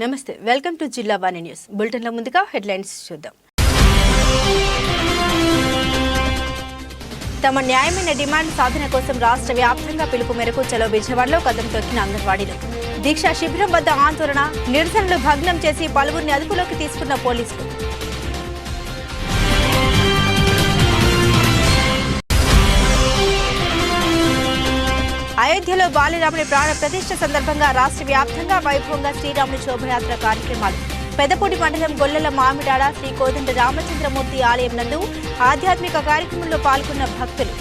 నమస్తే, welcome to జిల్లా వాణి news బులెటిన్ల ముందుగా హెడ్లైన్స్ చూద్దాం. తమ న్యాయమైన డిమాండ్ సాధన కోసం రాష్ట్ర వ్యాప్తంగా పిలుపు మేరకు చలో విజయవాడలో కదం తొక్కిన అంగన్వాడీలు. దీక్షా శిబిరం వద్ద ఆందోళన, నిరసనలు భగ్నం చేసి పలువురిని అదుపులోకి తీసుకున్న పోలీసులు. అయోధ్యలో బాలరాముని ప్రాణ ప్రతిష్ఠ సందర్భంగా రాష్ట్ర వ్యాప్తంగా వైభవంగా శ్రీరాముని శోభయాత్ర కార్యక్రమాలు. పెదపూడి మండలం గొల్లల మామిడాడ శ్రీ కోదండ రామచంద్రమూర్తి ఆలయం నందు ఆధ్యాత్మిక కార్యక్రమంలో పాల్గొన్న భక్తులు.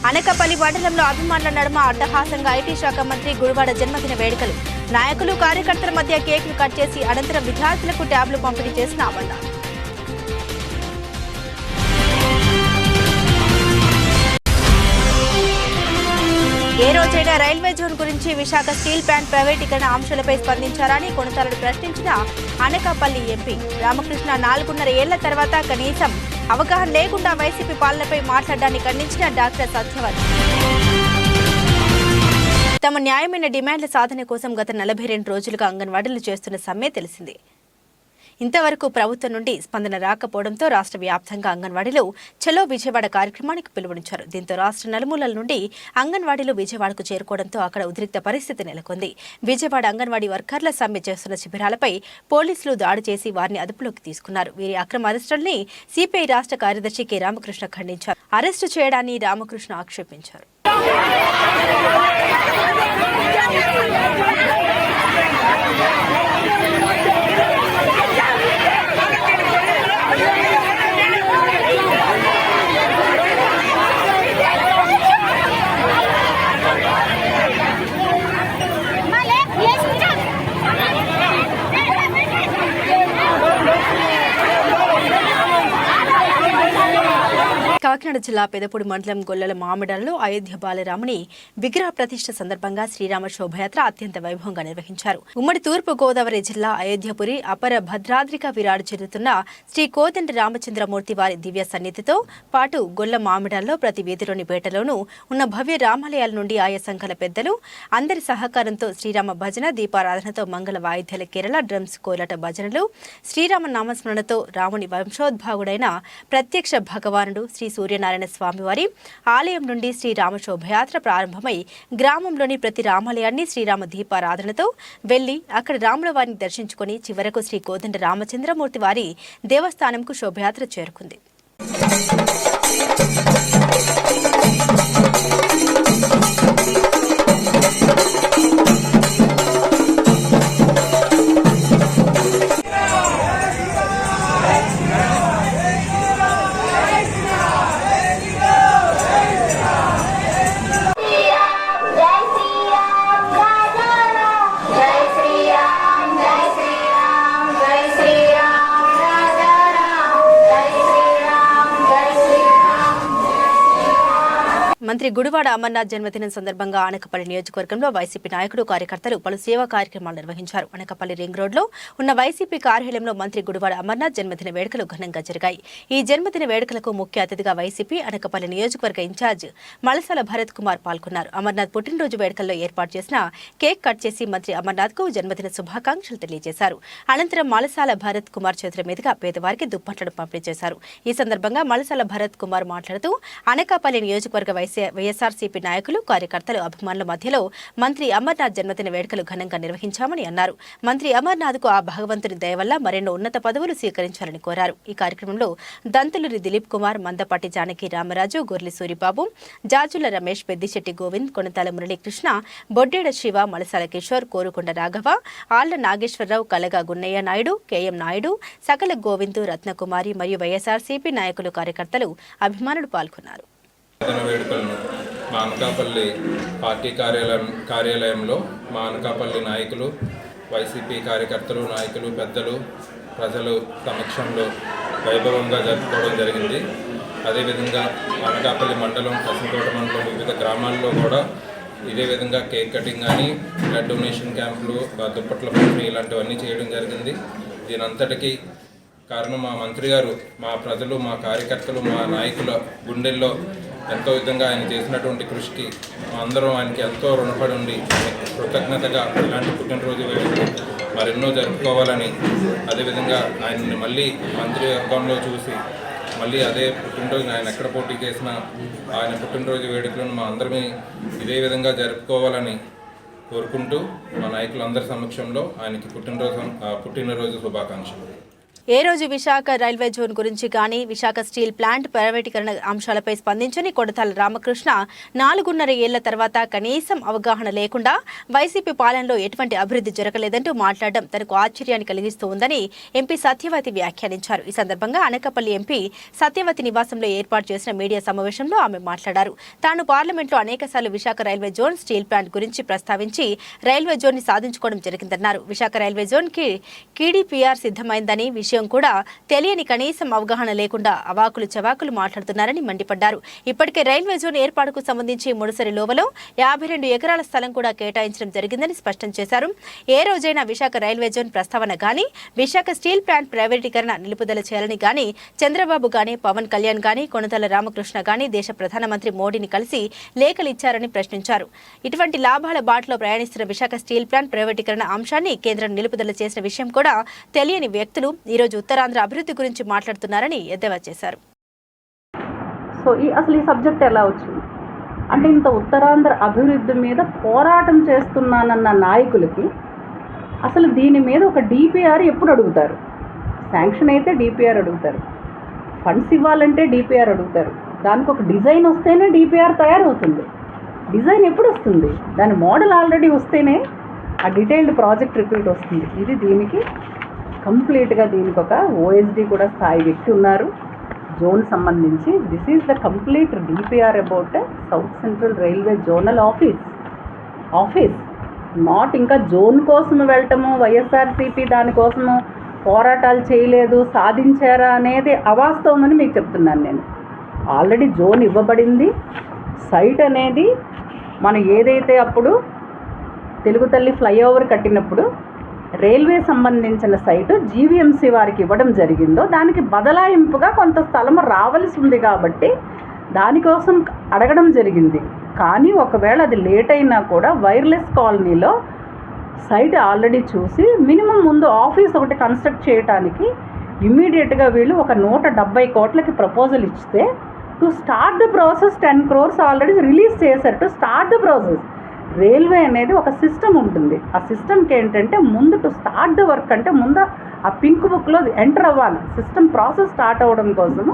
అనకాపల్లి మండలంలో అభిమానుల నడుమ అట్టహాసంగా ఐటీ శాఖ మంత్రి గుడివాడ జన్మదిన వేడుకలు. నాయకులు కార్యకర్తల మధ్య కేకులు కట్ చేసి అనంతరం విద్యార్థులకు ట్యాబ్లు పంపిణీ చేసిన అమర్నాథ్. ఏ రోజైనా రైల్వే జోన్ గురించి విశాఖ స్టీల్ ప్లాంట్ ప్రైవేటీకరణ అంశాలపై స్పందించారని కొనసాలను ప్రశ్నించిన అనకాపల్లి ఎంపీ రామకృష్ణ 4.5 ఏళ్ల తర్వాత కనీసం అవగాహన లేకుండా వైసీపీ పాలనపై మాట్లాడడాన్ని ఖండించిన డాక్టర్ సత్యవతి. తమ న్యాయమైన డిమాండ్ల సాధన కోసం గత 42 రోజులుగా అంగన్వాడీలు చేస్తున్న సమ్మె తెలిసింది. ఇంతవరకు ప్రభుత్వం నుండి స్పందన రాకపోవడంతో రాష్ట్ర వ్యాప్తంగా అంగన్వాడీలు చలో విజయవాడ కార్యక్రమానికి పిలుపునిచ్చారు. దీంతో రాష్ట్ర నలుమూలల నుండి అంగన్వాడీలు విజయవాడకు చేరుకోవడంతో అక్కడ ఉద్రిక్త పరిస్థితి నెలకొంది. విజయవాడ అంగన్వాడీ వర్కర్ల సమ్మె చేస్తున్న శిబిరాలపై పోలీసులు దాడి చేసి వారిని అదుపులోకి తీసుకున్నారు. వీరి అక్రమ అరెస్టుల్ని సిపిఐ రాష్ట్ర కార్యదర్శి కె రామకృష్ణ ఖండించారు. అరెస్టు చేయడాన్ని రామకృష్ణ ఆక్షేపించారు. కాకినాడ జిల్లా పెదపూడి మండలం గొల్లల మామిడాలలో అయోధ్య బాలరాముని విగ్రహ ప్రతిష్ఠ సందర్భంగా శ్రీరామ శోభయాత్ర అత్యంత వైభవంగా నిర్వహించారు. ఉమ్మడి తూర్పు గోదావరి జిల్లా అయోధ్యపురి అపర భద్రాద్రిగా విరాడు చెందుతున్న శ్రీ కోదండ రామచంద్రమూర్తి వారి దివ్య సన్నిధితో పాటు గొల్ల మామిడాల్లో ప్రతి వీధిలోని పేటలోనూ ఉన్న భవ్య రామాలయాల నుండి ఆయా సంఘాల పెద్దలు అందరి సహకారంతో శ్రీరామ భజన దీపారాధనతో మంగళ వాయిద్యాల కేరళ డ్రమ్స్ కోలాట భజనలు శ్రీరామ నామస్మరణతో రాముని వంశోద్భాగుడైన ప్రత్యక్ష భగవానుడు శ్రీ సూర్యనారాయణ స్వామివారి ఆలయం నుండి శ్రీరామ శోభయాత్ర ప్రారంభమై గ్రామంలోని ప్రతి రామాలయాన్ని శ్రీరామ దీపారాధనతో వెళ్లి అక్కడ రాముల వారిని దర్శించుకుని చివరకు శ్రీ కోదండ రామచంద్రమూర్తి వారి దేవస్థానంకు శోభయాత్ర చేరుకుంది. మంత్రి గుడివాడ అమర్నాథ్ జన్మదినం సందర్భంగా అనకాపల్లి నియోజకవర్గంలో వైసీపీ నాయకులు కార్యకర్తలు పలు సేవా కార్యక్రమాలు నిర్వహించారు. అనకాపల్లి రింగ్ రోడ్లో ఉన్న వైసీపీ కార్యాలయంలో మంత్రి గుడివాడ అమర్నాథ్ జన్మదిన వేడుకలు ఘనంగా జరిగాయి. ఈ జన్మదిన వేడుకలకు ముఖ్య అతిథిగా వైసీపీ అనకాపల్లి నియోజకవర్గ ఇన్ఛార్జ్ మలసాల భరత్ కుమార్ పాల్గొన్నారు. అమర్నాథ్ పుట్టినరోజు వేడుకల్లో ఏర్పాటు చేసిన కేక్ కట్ చేసి మంత్రి అమర్నాథ్ కు జన్మదిన శుభాకాంక్షలు తెలియజేశారు. అనంతరం మలసాల భరత్ కుమార్ చేతుల మీదుగా పేదవారికి దుప్పట్లను పంపిణీ చేశారు. ఈ సందర్భంగా మలసాల భరత్ కుమార్ మాట్లాడుతూ అనకాపల్లి నియోజకవర్గ వైఎస్ఆర్సీపీ నాయకులు కార్యకర్తలు అభిమానుల మధ్యలో మంత్రి అమర్నాథ్ జన్మదిన వేడుకలు ఘనంగా నిర్వహించామని అన్నారు. మంత్రి అమర్నాథ్ కు ఆ భగవంతుని దయ వల్ల మరెన్నో ఉన్నత పదవులు స్వీకరించాలని కోరారు. ఈ కార్యక్రమంలో దంతులూరి దిలీప్ కుమార్, మందపాటి జానకి రామరాజు, గొర్లి సూరిబాబు, జాజుల రమేష్, పెద్దిశెట్టి గోవింద్, కొనతాల మురళీకృష్ణ, బొడ్డేడ శివ, మలసాల కిషోర్, కోరుకొండ రాఘవ, ఆళ్ల నాగేశ్వరరావు, కలగా గున్నయ్య నాయుడు, కేఎం నాయుడు, సకల గోవింద్, రత్నకుమారి మరియు వైఎస్ఆర్సీపీ నాయకులు కార్యకర్తలు అభిమానులు పాల్గొన్నారు. వేడుకలను మా అనకాపల్లి పార్టీ కార్యాలయంలో మా అనకాపల్లి నాయకులు, వైసీపీ కార్యకర్తలు, నాయకులు, పెద్దలు, ప్రజలు సమక్షంలో వైభవంగా జరుపుకోవడం జరిగింది. అదేవిధంగా అనకాపల్లి మండలం, కసింకోట మండలం వివిధ గ్రామాల్లో కూడా ఇదే విధంగా కేక్ కటింగ్ కానీ, బ్లడ్ డొనేషన్ క్యాంపులు, దుప్పట్ల పంపిణీ ఇలాంటివన్నీ చేయడం జరిగింది. దీనంతటికీ కారణం మా మంత్రి గారు, మా ప్రజలు, మా కార్యకర్తలు, మా నాయకుల గుండెల్లో ఎంతో విధంగా ఆయన చేసినటువంటి కృషికి అందరం ఆయనకి ఎంతో రుణపడి ఉండి కృతజ్ఞతగా ఇలాంటి పుట్టినరోజు వేడుకలు మరెన్నో జరుపుకోవాలని, అదేవిధంగా ఆయన్ని మళ్ళీ మంత్రివర్గంలో చూసి మళ్ళీ అదే పుట్టినరోజుని ఆయన ఎక్కడ పోటీ చేసినా ఆయన పుట్టినరోజు వేడుకలను మా అందరినీ ఇదే విధంగా జరుపుకోవాలని కోరుకుంటూ మా నాయకులందరి సమక్షంలో ఆయనకి పుట్టినరోజు శుభాకాంక్షలు. ఏ రోజు విశాఖ రైల్వే జోన్ గురించి కానీ, విశాఖ స్టీల్ ప్లాంట్ ప్రైవేటీకరణ అంశాలపై స్పందించని కొడతాల రామకృష్ణ 4.5 ఏళ్ల తర్వాత కనీసం అవగాహన లేకుండా వైసీపీ పాలనలో ఎటువంటి అభివృద్ధి జరగలేదంటూ మాట్లాడడం తనకు ఆశ్చర్యాన్ని కలిగిస్తూ ఉందని ఎంపీ సత్యవతి వ్యాఖ్యానించారు. ఈ సందర్భంగా అనకాపల్లి ఎంపీ సత్యవతి నివాసంలో ఏర్పాటు చేసిన మీడియా సమావేశంలో ఆమె మాట్లాడారు. తాను పార్లమెంట్లో అనేకసార్లు Visakha railway zone, steel plant గురించి ప్రస్తావించి రైల్వే జోన్ ని సాధించుకోవడం జరిగిందన్నారు. విశాఖ రైల్వే జోన్ కి KDPR సిద్ధమైందని విషయం కూడా తెలియని, కనీసం అవగాహన లేకుండా అవాకులు చవాకులు మాట్లాడుతున్నారని మండిపడ్డారు. ఇప్పటికే రైల్వే జోన్ ఏర్పాటుకు సంబంధించి ముడిసరి లోవలో 52 ఎకరాల స్థలం కూడా కేటాయించడం జరిగిందని స్పష్టం చేశారు. ఏ రోజైనా విశాఖ రైల్వే జోన్ ప్రస్తావన గానీ, విశాఖ స్టీల్ ప్లాంట్ ప్రైవేటీకరణ నిలుపుదల చేయాలని గానీ చంద్రబాబు గానీ, పవన్ కళ్యాణ్ గానీ, కొణతాల రామకృష్ణ గానీ దేశ ప్రధానమంత్రి మోడీని కలిసి లేఖలు ఇచ్చారని ప్రశ్నించారు. ఇటువంటి లాభాల బాటలో ప్రయాణిస్తున్న విశాఖ స్టీల్ ప్లాంట్ ప్రైవేటీకరణ అంశాన్ని కేంద్రం నిలుపుదల చేసిన విషయం కూడా తెలియని వ్యక్తులు ఈరోజు ఉత్తరాంధ్ర అభివృద్ధి గురించి మాట్లాడుతున్నారని ఎద్దేవా చేశారు. సో అసలు ఈ సబ్జెక్ట్ ఎలా వచ్చింది అంటే, ఇంత ఉత్తరాంధ్ర అభివృద్ధి మీద పోరాటం చేస్తున్నానన్న నాయకులకి అసలు దీని మీద ఒక DPR ఎప్పుడు అడుగుతారు? శాంక్షన్ అయితే DPR అడుగుతారు, ఫండ్స్ ఇవ్వాలంటే DPR అడుగుతారు, దానికి ఒక డిజైన్ వస్తేనే DPR తయారవుతుంది. డిజైన్ ఎప్పుడు వస్తుంది? దాని మోడల్ ఆల్రెడీ వస్తేనే ఆ డీటెయిల్డ్ ప్రాజెక్ట్ రిపీట్ వస్తుంది. ఇది దీనికి కంప్లీట్గా దీనికి ఒక OSD కూడా స్థాయి వ్యక్తి ఉన్నారు జోన్ సంబంధించి. This is the complete DPR about south central railway zonal office not ఇంకా జోన్ కోసం వెళ్ళటము, వైఎస్ఆర్సీపీ దానికోసము పోరాటాలు చేయలేదు, సాధించారా అనేది అవాస్తవం అని మీకు చెప్తున్నాను నేను. ఆల్రెడీ జోన్ ఇవ్వబడింది. సైట్ అనేది మనం ఏదైతే అప్పుడు తెలుగు తల్లి ఫ్లైఓవర్ కట్టినప్పుడు రైల్వే సంబంధించిన సైటు GVMC వారికి ఇవ్వడం జరిగిందో దానికి బదలాయింపుగా కొంత స్థలం రావాల్సి ఉంది కాబట్టి దానికోసం అడగడం జరిగింది. కానీ ఒకవేళ అది లేట్ అయినా కూడా వైర్లెస్ కాలనీలో సైట్ ఆల్రెడీ చూసి మినిమం ముందు ఆఫీస్ ఒకటి కన్స్ట్రక్ట్ చేయడానికి ఇమ్మీడియట్గా వీళ్ళు ఒక 170 కోట్లకి ప్రపోజల్ ఇస్తే to start the process 10 crores already release చేశారు to start the process. Railway అనేది ఒక సిస్టమ్ ఉంటుంది. ఆ సిస్టమ్కి ఏంటంటే ముందు టు స్టార్ట్ ద వర్క్ అంటే ముందు ఆ పింక్ బుక్లో ఎంటర్ అవ్వాలి. సిస్టమ్ ప్రాసెస్ స్టార్ట్ అవ్వడం కోసము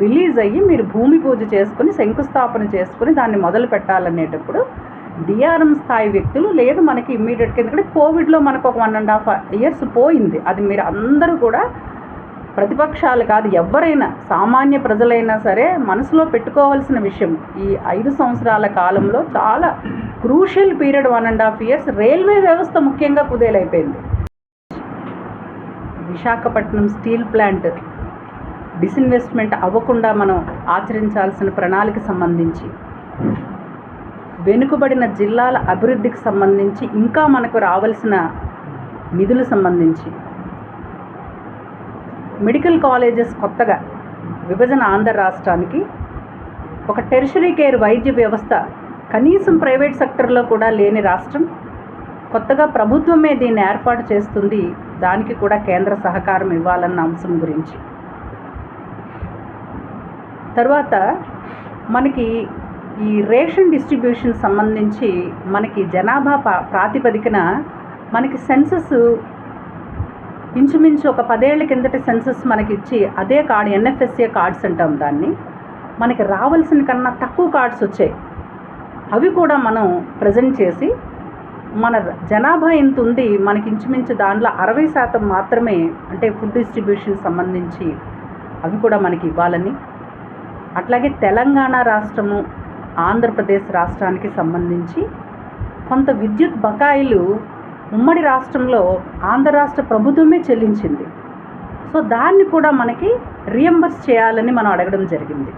రిలీజ్ అయ్యి మీరు భూమి పూజ చేసుకుని శంకుస్థాపన చేసుకుని దాన్ని మొదలు పెట్టాలనేటప్పుడు DRM స్థాయి వ్యక్తులు లేదు మనకి ఇమ్మీడియట్గా. ఎందుకంటే కోవిడ్లో మనకు ఒక 1.5 years పోయింది. అది మీరు అందరూ కూడా ప్రతిపక్షాలు కాదు, ఎవరైనా సామాన్య ప్రజలైనా సరే మనసులో పెట్టుకోవాల్సిన విషయం. ఈ 5 సంవత్సరాల కాలంలో చాలా క్రూషియల్ పీరియడ్ 1.5 years రైల్వే వ్యవస్థ ముఖ్యంగా కుదేలైపోయింది. విశాఖపట్నం స్టీల్ ప్లాంట్ డిస్ఇన్వెస్ట్మెంట్ అవ్వకుండా మనం ఆచరించాల్సిన ప్రణాళిక సంబంధించి, వెనుకబడిన జిల్లాల అభివృద్ధికి సంబంధించి, ఇంకా మనకు రావాల్సిన నిధులు సంబంధించి, మెడికల్ కాలేజెస్ కొత్తగా విభజన ఆంధ్ర రాష్ట్రానికి ఒక టెర్షరీ కేర్ వైద్య వ్యవస్థ కనీసం ప్రైవేట్ సెక్టర్లో కూడా లేని రాష్ట్రం, కొత్తగా ప్రభుత్వమే దీన్ని ఏర్పాటు చేస్తుంది. దానికి కూడా కేంద్ర సహకారం ఇవ్వాలన్న అంశం గురించి. తర్వాత మనకి ఈ రేషన్ డిస్ట్రిబ్యూషన్ సంబంధించి మనకి జనాభా ప్రాతిపదికన మనకి సెన్సస్ ఇంచుమించు ఒక 10 ఏళ్ల కిందటి సెన్సస్ మనకి ఇచ్చి అదే కార్డు NFSA కార్డ్స్ అంటాం దాన్ని, మనకి రావాల్సిన కన్నా తక్కువ కార్డ్స్ వచ్చాయి. అవి కూడా మనం ప్రజెంట్ చేసి మన జనాభా ఎంత ఉంది మనకి ఇంచుమించు దానిలో 60% మాత్రమే అంటే ఫుడ్ డిస్ట్రిబ్యూషన్ సంబంధించి అవి కూడా మనకి ఇవ్వాలని, అట్లాగే తెలంగాణ రాష్ట్రము ఆంధ్రప్రదేశ్ రాష్ట్రానికి సంబంధించి కొంత విద్యుత్ బకాయిలు ఉమ్మడి రాష్ట్రంలో ఆంధ్ర రాష్ట్ర ప్రభుత్వమే చెల్లించింది. సో దాన్ని కూడా మనకి రియంబర్స్ చేయాలని మనం అడగడం జరిగింది.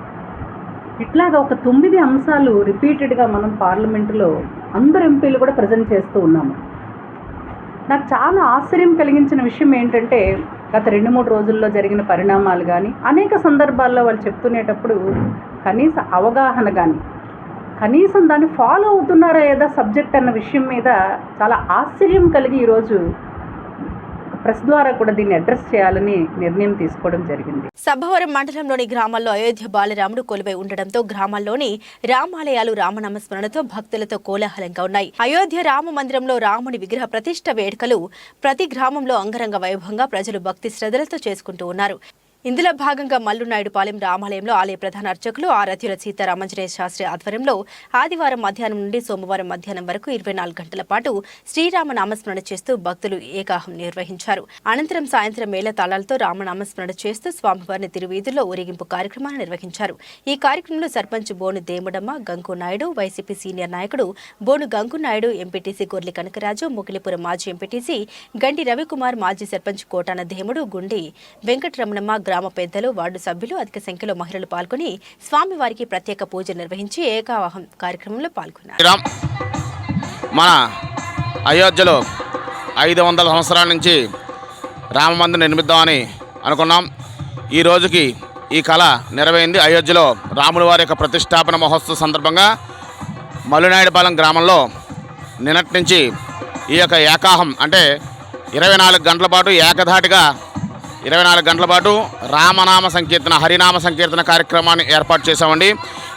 ఇట్లాగా ఒక 9 అంశాలు రిపీటెడ్గా మనం పార్లమెంటులో అందరు ఎంపీలు కూడా ప్రజెంట్ చేస్తూ ఉన్నాము. నాకు చాలా ఆశ్చర్యం కలిగించిన విషయం ఏంటంటే గత 2-3 రోజుల్లో జరిగిన పరిణామాలు కానీ అనేక సందర్భాల్లో వాళ్ళు చెప్తునేటప్పుడు కనీస అవగాహన కానీ కనీసం దాన్ని ఫాలో అవుతున్నారా ఏదా సబ్జెక్ట్ అన్న విషయం మీద చాలా ఆశ్చర్యం కలిగి ఈరోజు ప్రెస్ ద్వారా కూడా దీన్ని అడ్రస్ చేయాలని నిర్ణయం తీసుకోవడం జరిగింది. సభవరం మండలంలోని గ్రామాల్లో అయోధ్య బాలరాముడు కొలువై ఉండడంతో గ్రామాల్లోని రామాలయాలు రామనామస్మరణతో భక్తులతో కోలాహలంగా ఉన్నాయి. అయోధ్య రామ మందిరంలో రాముని విగ్రహ ప్రతిష్ఠ వేడుకలు ప్రతి గ్రామంలో అంగరంగ వైభవంగా ప్రజలు భక్తి శ్రద్ధలతో చేసుకుంటూ ఉన్నారు. ఇందులో భాగంగా మల్లునాయుడుపాలెం రామాలయంలో ఆలయ ప్రధాన అర్చకులు ఆరాధ్యుల సీతారామాంజనేయ శాస్త్రి ఆధ్వర్యంలో ఆదివారం మధ్యాహ్నం నుండి సోమవారం మధ్యాహ్నం వరకు 24 గంటల పాటు శ్రీరామ నామస్మరణ చేస్తూ భక్తులు ఏకాహం నిర్వహించారు. అనంతరం సాయంత్రం మేళ తాళాలతో రామనామస్మరణ చేస్తూ స్వామివారిని తిరువీధుల్లో ఊరేగింపు కార్యక్రమాన్ని నిర్వహించారు. ఈ కార్యక్రమంలో సర్పంచ్ బోను దేముడమ్మ, గంగు నాయుడు, వైసీపీ సీనియర్ నాయకుడు బోను గంగు నాయుడు, ఎంపీటీసీ గొర్లి కనకరాజు, ముగిలిపురం మాజీ ఎంపీటీసీ గండి రవికుమార్, మాజీ సర్పంచ్ కోటాన దేముడు, గుండి వెంకటరమణమ్మ, గ్రామ పెద్దలు, వార్డు సభ్యులు, అధిక సంఖ్యలో మహిళలు పాల్గొని స్వామివారికి ప్రత్యేక పూజ నిర్వహించి ఏకావాహం కార్యక్రమంలో పాల్గొన్నారు. మన అయోధ్యలో 500 సంవత్సరాల నుంచి రామమందిరం నిర్మిద్దామని అనుకున్నాం. ఈ రోజుకి ఈ కళ నెరవేరింది. అయోధ్యలో రాముల వారి యొక్క ప్రతిష్టాపన మహోత్సవ సందర్భంగా మల్లునాయుడుపాలెం గ్రామంలో నిన్నటి నుంచి ఈ యొక్క ఏకాహం అంటే 24 గంటల పాటు ఏకధాటిగా 24 గంటల పాటు రామనామ సంకీర్తన, హరినామ సంకీర్తన కార్యక్రమాన్ని ఏర్పాటు చేశామండి.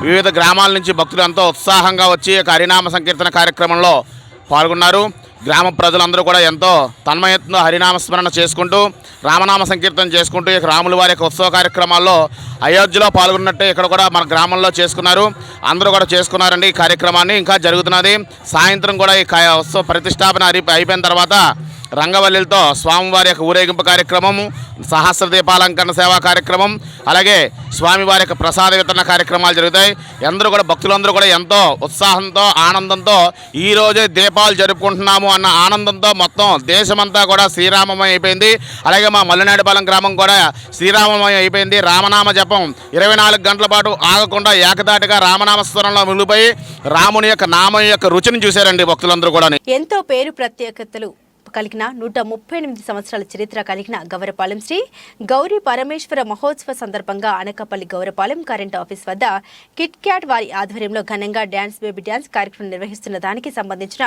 వివిధ గ్రామాల నుంచి భక్తులు ఎంతో ఉత్సాహంగా వచ్చి హరినామ సంకీర్తన కార్యక్రమంలో పాల్గొన్నారు. గ్రామ ప్రజలందరూ కూడా ఎంతో తన్మయత్వంతో హరినామస్మరణ చేసుకుంటూ రామనామ సంకీర్తన చేసుకుంటూ ఇక రాముల వారి యొక్క ఉత్సవ కార్యక్రమాల్లో అయోధ్యలో పాల్గొన్నట్టే ఇక్కడ కూడా మన గ్రామంలో చేసుకున్నారు. అందరూ కూడా చేసుకున్నారండి. ఈ కార్యక్రమాన్ని ఇంకా జరుగుతున్నది. సాయంత్రం కూడా ఈ ఉత్సవ ప్రతిష్టాపన అయిపోయిన తర్వాత రంగవల్లిలతో స్వామివారి యొక్క ఊరేగింపు కార్యక్రమం, సహస్ర దీపాలంకరణ సేవా కార్యక్రమం, అలాగే స్వామివారి యొక్క ప్రసాద వితరణ కార్యక్రమాలు జరుగుతాయి. అందరూ కూడా భక్తులందరూ కూడా ఎంతో ఉత్సాహంతో ఆనందంతో ఈ రోజే దీపాలు జరుపుకుంటున్నాము అన్న ఆనందంతో మొత్తం దేశమంతా కూడా శ్రీరామమయం అయిపోయింది. అలాగే మా మల్లునాయుడుపాలెం గ్రామం కూడా శ్రీరామమయం అయిపోయింది. రామనామ జపం 24 గంటల పాటు ఆగకుండా ఏకదాటిగా రామనామస్మరణలో మిగిలిపోయి రాముని యొక్క నామం యొక్క రుచిని చూశారండి భక్తులందరూ కూడా. ఎంతో పేరు ప్రత్యేకతలు కలిగిన 138 సంవత్సరాల చరిత్ర కలిగిన గౌరపాలెం శ్రీ గౌరీ పరమేశ్వర మహోత్సవ సందర్భంగా అనకాపల్లి గౌరపాలెం కరెంట్ ఆఫీస్ వద్ద కిట్ క్యాట్ వారి ఆధ్వర్యంలో ఘనంగా డ్యాన్స్ బేబీ డ్యాన్స్ కార్యక్రమం నిర్వహిస్తున్న దానికి సంబంధించిన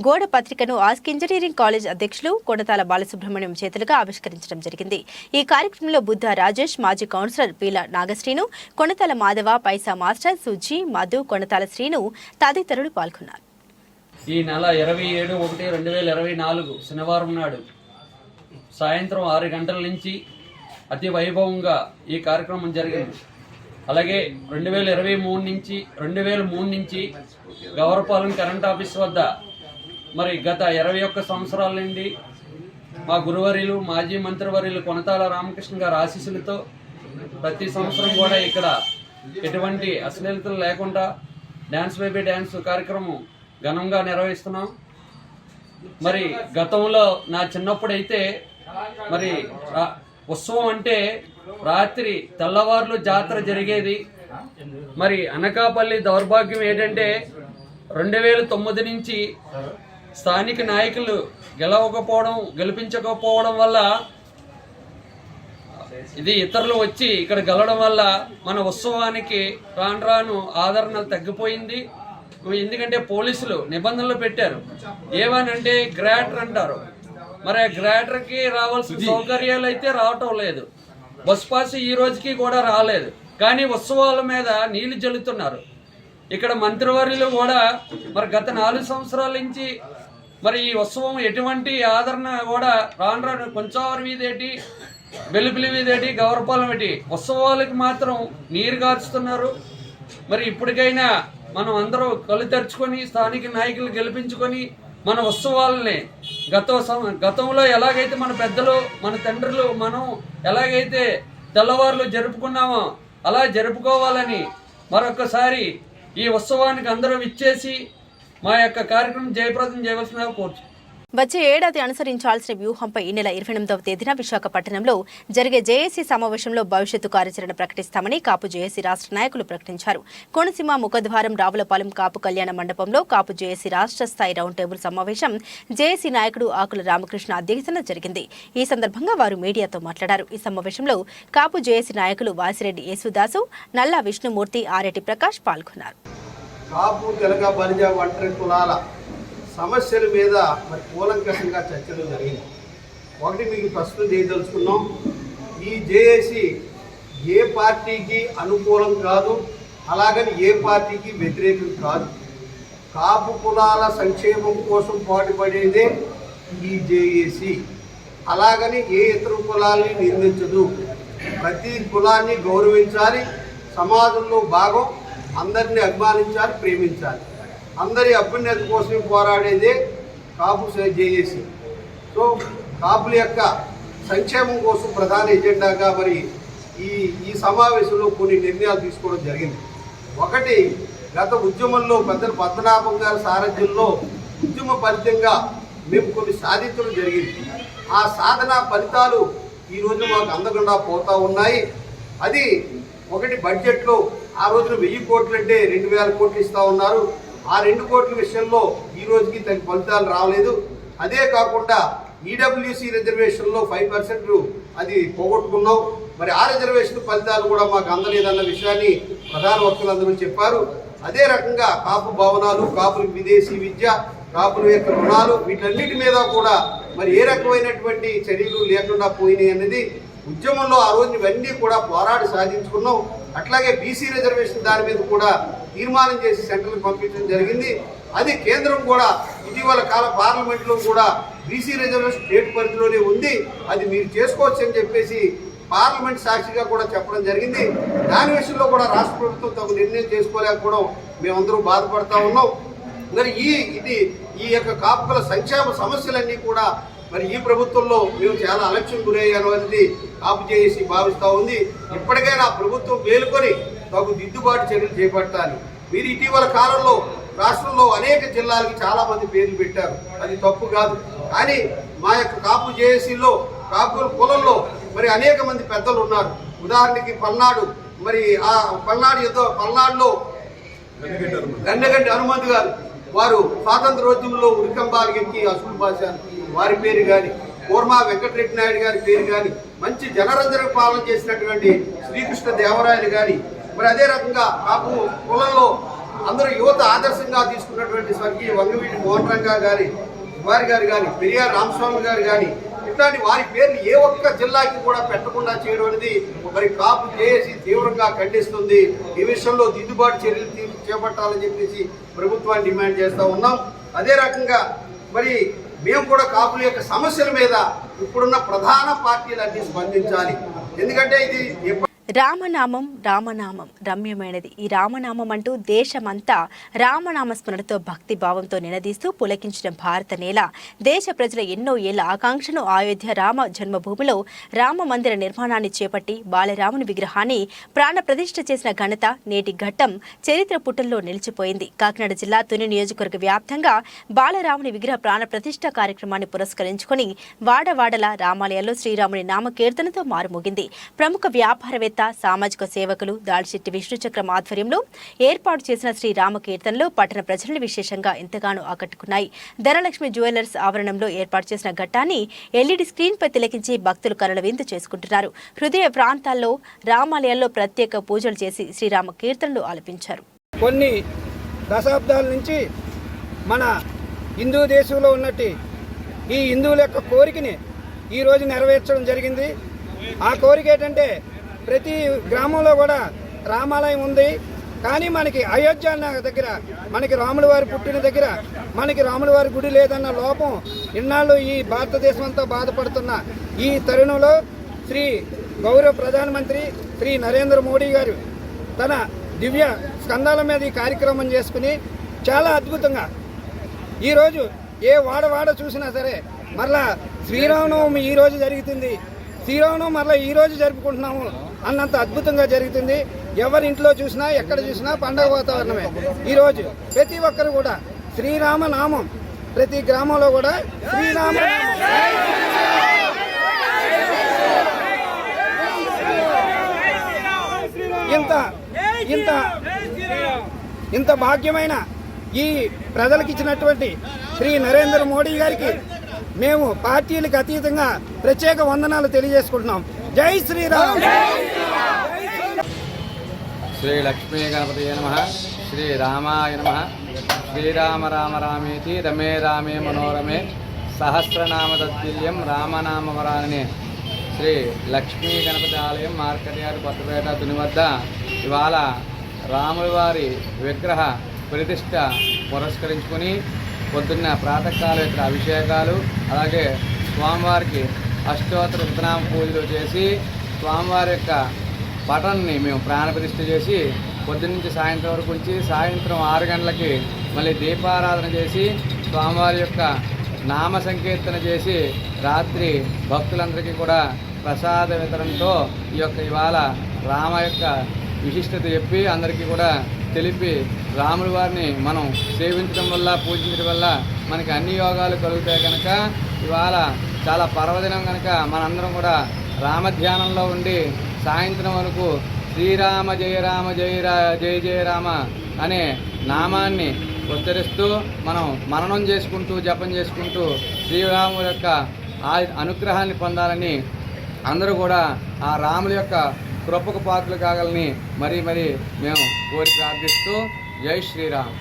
గోడ పత్రికను ఆస్క్ ఇంజనీరింగ్ కాలేజ్ అధ్యక్షులు కొనతాల బాలసుబ్రహ్మణ్యం చేతులుగా ఆవిష్కరించడం జరిగింది. ఈ కార్యక్రమంలో బుద్ధ రాజేష్, మాజీ కౌన్సిలర్ పీల నాగశ్రీను, కొనతాల మాధవ, పైసా మాస్టర్, సుజీ, మధు, కొనతాల శ్రీను తదితరులు పాల్గొన్నారు. ఈ నెల 27/1/2024 శనివారం నాడు సాయంత్రం 6 గంటల నుంచి అతి వైభవంగా ఈ కార్యక్రమం జరిగింది. అలాగే 2003 నుంచి గౌరపాలెం కరెంట్ ఆఫీస్ వద్ద మరి గత 21 సంవత్సరాల నుండి మా గురువర్యులు, మాజీ మంత్రివర్యులు కొనతాల రామకృష్ణ గారి ఆశీస్సులతో ప్రతి సంవత్సరం కూడా ఇక్కడ ఎటువంటి అశ్లీలతలు లేకుండా డ్యాన్స్ బేబీ డ్యాన్స్ కార్యక్రమం ఘనంగా నిర్వహిస్తున్నాం. మరి గతంలో నా చిన్నప్పుడైతే మరి ఉత్సవం అంటే రాత్రి తెల్లవారులు జాతర జరిగేది. మరి అనకాపల్లి దౌర్భాగ్యం ఏంటంటే 2009 నుంచి స్థానిక నాయకులు గెలిపించకపోవడం వల్ల ఇది ఇతరులు వచ్చి ఇక్కడ గెలవడం వల్ల మన ఉత్సవానికి రాను ఆదరణ తగ్గిపోయింది. ఎందుకంటే పోలీసులు నిబంధనలు పెట్టారు. ఏమనంటే గ్రాటర్ అంటారు. మరి ఆ గ్రాటర్కి రావాల్సిన సౌకర్యాలు అయితే రావటం లేదు. బస్ పాస్ ఈ రోజుకి కూడా రాలేదు. కానీ ఉత్సవాల మీద నీళ్లు జల్లుతున్నారు. ఇక్కడ మంత్రివర్యులు కూడా మరి గత 4 సంవత్సరాల నుంచి మరి ఈ ఉత్సవం ఎటువంటి ఆదరణ కూడా రాను కొంచెం వీధేటి, బెల్లిపిల్లి వీధేటి, గౌరపాలెం ఏంటి ఉత్సవాలకి మాత్రం నీరు గార్చుతున్నారు. మరి ఇప్పటికైనా మనం అందరూ కళ్ళు తెరుచుకొని స్థానిక నాయకులు గెలిపించుకొని మన ఉత్సవాలని గతంలో ఎలాగైతే మన పెద్దలు, మన తండ్రులు మనం ఎలాగైతే తెల్లవారులు జరుపుకున్నామో అలా జరుపుకోవాలని మరొకసారి ఈ ఉత్సవానికి అందరూ విచ్చేసి మా యొక్క కార్యక్రమం జయప్రదం చేయవలసిందిగా కోరుచున్నాం. వచ్చే ఏడాది అనుసరించాల్సిన వ్యూహంపై ఈ నెల 28వ తేదీన విశాఖపట్నంలో జరిగే జేఏసీ సమావేశంలో భవిష్యత్తు కార్యాచరణ ప్రకటిస్తామని కాపు జేఏసీ రాష్ట్ర నాయకులు ప్రకటించారు. కోనసీమ ముఖద్వారం రావులపాలెం కాపు కళ్యాణ మండపంలో కాపు జేఏసీ రాష్ట్ర స్థాయి రౌండ్ టేబుల్ సమావేశం జేఏసీ నాయకుడు ఆకుల రామకృష్ణ అధ్యక్షతన జరిగింది. ఈ సందర్భంగా వారు మీడియాతో మాట్లాడారు. ఈ సమావేశంలో కాపు జేఏసీ నాయకులు వాసిరెడ్డి యేసుదాసు, నల్లా విష్ణుమూర్తి, ఆరెడ్డి ప్రకాష్ పాల్గొన్నారు. కాపు తెలగ బలిజ ఒంటరి కులాల సమస్యల మీద మరి కూలంకషంగా చర్చలు జరిగింది. ఒకటి మీకు ప్రస్తుతం చేయదలుచుకున్నాం, ఈ జేఏసీ ఏ పార్టీకి అనుకూలం కాదు, అలాగని ఏ పార్టీకి వ్యతిరేకం కాదు. కాపు కులాల సంక్షేమం కోసం పాటుపడేదే ఈ జేఏసీ. అలాగని ఏ ఇతర కులాల్ని నిందించదు. ప్రతి కులాన్ని గౌరవించాలి, సమాజంలో భాగం, అందరినీ అభిమానించాలి, ప్రేమించాలి. అందరి అభ్యున్నతి కోసం పోరాడేదే కాపు జేఏసీ. సో కాపుల యొక్క సంక్షేమం కోసం ప్రధాన ఎజెండాగా మరి ఈ సమావేశంలో కొన్ని నిర్ణయాలు తీసుకోవడం జరిగింది. ఒకటి, గత ఉద్యమంలో పెద్దలు పద్మనాభం గారి సారథ్యంలో ఉద్యమ ఫలితంగా మేము కొన్ని సాధించడం జరిగింది. ఆ సాధన ఫలితాలు ఈరోజు మాకు అందకుండా పోతూ ఉన్నాయి. అది ఒకటి, బడ్జెట్లో ఆ రోజున 1000 కోట్లు అంటే 2000 కోట్లు ఇస్తూ ఉన్నారు. ఆ 2 కోట్ల విషయంలో ఈ రోజుకి తగిన ఫలితాలు రాలేదు. అదే కాకుండా ఈడబ్ల్యూసీ రిజర్వేషన్లో 5% అది పోగొట్టుకున్నాం. మరి ఆ రిజర్వేషన్ ఫలితాలు కూడా మాకు అందలేదన్న విషయాన్ని ప్రధాన వక్తలందరూ చెప్పారు. అదే రకంగా కాపు భవనాలు, కాపులకు విదేశీ విద్య, కాపుల యొక్క రుణాలు, వీటన్నిటి మీద కూడా మరి ఏ రకమైనటువంటి చర్యలు లేకుండా పోయినాయి అన్నది ఉద్యమంలో ఆ రోజు ఇవన్నీ కూడా పోరాడి సాధించుకున్నాం. అట్లాగే బీసీ రిజర్వేషన్ దాని మీద కూడా తీర్మానం చేసి సెంట్రల్కి పంపించడం జరిగింది. అది కేంద్రం కూడా ఇటీవల కాల పార్లమెంట్లో కూడా బీసీ రిజర్వేషన్ స్టేట్ పరిధిలోనే ఉంది, అది మీరు చేసుకోవచ్చు అని చెప్పేసి పార్లమెంట్ సాక్షిగా కూడా చెప్పడం జరిగింది. దాని విషయంలో కూడా రాష్ట్ర ప్రభుత్వం తగు నిర్ణయం చేసుకోలేకపోవడం మేమందరూ బాధపడతా ఉన్నాం. మరి ఈ యొక్క కాపుల సంక్షేమ సమస్యలన్నీ కూడా మరి ఈ ప్రభుత్వంలో మేము చాలా అలక్ష్యం గురయ్యాను అనేది కాపు జేఏసీ భావిస్తూ ఉంది. ఇప్పటికైనా ప్రభుత్వం మేలుకొని తగు దిద్దుబాటు చర్యలు చేపట్టాలి. మీరు ఇటీవల కాలంలో రాష్ట్రంలో అనేక జిల్లాలకి చాలామంది పేర్లు పెట్టారు, అది తప్పు కాదు. కానీ మా యొక్క కాపు జేఏసీలో కాపుల కులంలో మరి అనేక మంది పెద్దలు ఉన్నారు. ఉదాహరణకి పల్నాడు, మరి ఆ పల్నాడులో గండగంటి హనుమంత్ గారు, వారు స్వాతంత్రోద్యమంలో ఉరికంబాలకి అసలు భాష వారి పేరు కానీ, కోర్మా వెంకటరెడ్డి నాయుడు గారి పేరు కానీ, మంచి జనరంజన పాలన చేసినటువంటి శ్రీకృష్ణ దేవరాయలు కానీ, మరి అదే రకంగా కాపు కులంలో అందరూ యువత ఆదర్శంగా తీసుకున్నటువంటి స్వర్గీయ వంగవీటి మోహన్ రంగా గారి గారు కానీ, పెరియార్ రామస్వామి గారు కానీ, ఇట్లాంటి వారి పేర్లు ఏ ఒక్క జిల్లాకి కూడా పెట్టకుండా చేయడం అనేది మరి కాపు జేఏసీ తీవ్రంగా ఖండిస్తుంది. ఈ విషయంలో దిద్దుబాటు చర్యలు చేపట్టాలని చెప్పేసి ప్రభుత్వాన్ని డిమాండ్ చేస్తూ ఉన్నాం. అదే రకంగా మరి మేము కూడా కాపుల యొక్క సమస్యల మీద ఇప్పుడున్న ప్రధాన పార్టీలన్నీ స్పందించాలి. ఎందుకంటే ఇది రామనామం రామనామం రమ్యమైనది. ఈ రామనామం అంటూ దేశమంతా రామనామ స్మరణతో భక్తి భావంతో నినదీస్తూ పులకించిన భారత నేల దేశ ప్రజల ఎన్నో ఏళ్ల ఆకాంక్షను అయోధ్య రామ జన్మభూమిలో రామ మందిర నిర్మాణాన్ని చేపట్టి బాలరాముని విగ్రహాన్ని ప్రాణ ప్రతిష్ఠ చేసిన ఘనత నేటి ఘట్టం చరిత్ర పుటల్లో నిలిచిపోయింది. కాకినాడ జిల్లా తుని నియోజకవర్గ వ్యాప్తంగా బాలరాముని విగ్రహ ప్రాణ ప్రతిష్ఠ కార్యక్రమాన్ని పురస్కరించుకుని వాడవాడల రామాలయాల్లో శ్రీరాముని నామ కీర్తనతో మారుమోగింది. ప్రముఖ వ్యాపారవేత్త సామాజిక సేవకులు దాడిశెట్టి విష్ణుచక్రం ఆధ్వర్యంలో ఏర్పాటు చేసిన శ్రీరామ కీర్తనలు పట్టణ ప్రజలను విశేషంగా ఎంతగానో ఆకట్టుకున్నాయి. ధనలక్ష్మి జ్యువెలర్స్ ఆవరణంలో ఏర్పాటు చేసిన ఘట్టాన్ని ఎల్ఈడి స్క్రీన్ పై తిలకించి భక్తులు కనుల విందు చేసుకుంటున్నారు. హృదయ ప్రాంతాల్లో రామాలయాల్లో ప్రత్యేక పూజలు చేసి శ్రీరామ కీర్తనలు ఆలపించారు. కొన్ని దశాబ్దాల నుంచి మన హిందూ దేశంలో ఉన్నట్టు ఈ హిందువుల యొక్క కోరికని ఈరోజు నెరవేర్చడం జరిగింది. ఆ కోరిక ఏంటంటే ప్రతి గ్రామంలో కూడా రామాలయం ఉంది, కానీ మనకి అయోధ్య దగ్గర మనకి రాముల వారి పుట్టిన దగ్గర మనకి రాముల వారి గుడి లేదన్న లోపం ఇన్నాళ్ళు ఈ భారతదేశం అంతా బాధపడుతున్న ఈ తరుణంలో శ్రీ గౌరవ ప్రధానమంత్రి శ్రీ నరేంద్ర మోడీ గారు తన దివ్య స్కందాల మీద ఈ కార్యక్రమం చేసుకుని చాలా అద్భుతంగా ఈరోజు ఏ వాడ చూసినా సరే మరలా శ్రీరామనవమి ఈరోజు జరుగుతుంది, శ్రీరామనవమి మరలా ఈరోజు జరుపుకుంటున్నాము అన్నంత అద్భుతంగా జరుగుతుంది. ఎవరి ఇంట్లో చూసినా ఎక్కడ చూసినా పండగ వాతావరణమే. ఈరోజు ప్రతి ఒక్కరు కూడా శ్రీరామ నామం ప్రతి గ్రామంలో కూడా శ్రీరామ ఇంత భాగ్యమైన ఈ ప్రజలకు ఇచ్చినటువంటి శ్రీ నరేంద్ర మోడీ గారికి మేము పార్టీలకు అతీతంగా ప్రత్యేక వందనాలు తెలియజేసుకుంటున్నాం. జై శ్రీరామ్. శ్రీ లక్ష్మీ గణపతి నమః. శ్రీ రామాయ నమః. శ్రీరామ రామ రామేతి రమే రామే మనోరమే సహస్రనామ తత్తుల్యం రామనామవరాననే శ్రీ లక్ష్మీ గణపతి ఆలయం మార్కెట్ కొత్తపేట తుని వద్ద ఇవాళ రాముల వారి విగ్రహ ప్రతిష్ట పురస్కరించుకొని పొద్దున్న ప్రాతకాల యొక్క అభిషేకాలు, అలాగే స్వామివారికి అష్టోత్తర శతనామ పూజలు చేసి స్వామివారి యొక్క పటాన్ని మేము ప్రాణప్రతిష్ఠ చేసి పొద్దున్నుంచి సాయంత్రం వరకు ఉంచి సాయంత్రం 6 గంటలకి మళ్ళీ దీపారాధన చేసి స్వామివారి యొక్క నామ సంకీర్తన చేసి రాత్రి భక్తులందరికీ కూడా ప్రసాద వితరణతో ఈ యొక్క ఇవాళ రామ యొక్క విశిష్టత చెప్పి అందరికీ కూడా తెలిపి రాముల వారిని మనం సేవించడం వల్ల పూజించడం వల్ల మనకి అన్ని యోగాలు కలుగుతాయి కనుక ఇవాళ చాలా పర్వదినం కనుక మనందరం కూడా రామధ్యానంలో ఉండి సాయంత్రం వరకు శ్రీరామ జయ రామ జయ జయ రామ అనే నామాన్ని ఉచ్చరిస్తూ మనం మననం చేసుకుంటూ జపం చేసుకుంటూ శ్రీరాముల యొక్క అనుగ్రహాన్ని పొందాలని అందరూ కూడా ఆ రాముల యొక్క కృపకు పాత్రలు కాగలని మరీ మేము కోరి ప్రార్థిస్తూ జై శ్రీరామ్.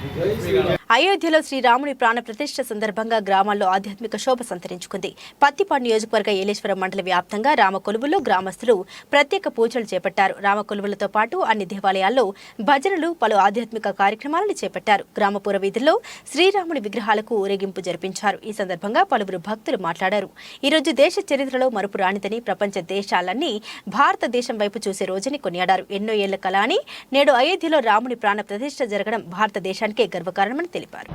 అయోధ్యలో శ్రీరాముని ప్రాణ ప్రతిష్ఠ సందర్భంగా గ్రామాల్లో ఆధ్యాత్మిక శోభ సంతరించుకుంది. పత్తిపాడు నియోజకవర్గ ఏలేశ్వరం మండల వ్యాప్తంగా రామకొలువుల్లో గ్రామస్తులు ప్రత్యేక పూజలు చేపట్టారు. రామకొలువులతో పాటు అన్ని దేవాలయాల్లో భజనలు, పలు ఆధ్యాత్మిక కార్యక్రమాలను చేపట్టారు. గ్రామపుర వీధుల్లో శ్రీరాముని విగ్రహాలకు ఊరేగింపు జరిపించారు. ఈ సందర్భంగా పలువురు భక్తులు మాట్లాడారు. ఈ రోజు దేశ చరిత్రలో మరుపు రానిదని, ప్రపంచ దేశాలన్నీ భారతదేశం వైపు చూసే రోజుని కొనియాడారు. ఎన్నో ఏళ్ల కల అని నేడు అయోధ్యలో రాముని ప్రాణ ప్రతిష్ఠ జరగడం భారతదేశానికే గర్వకారణమని తెలిపారు.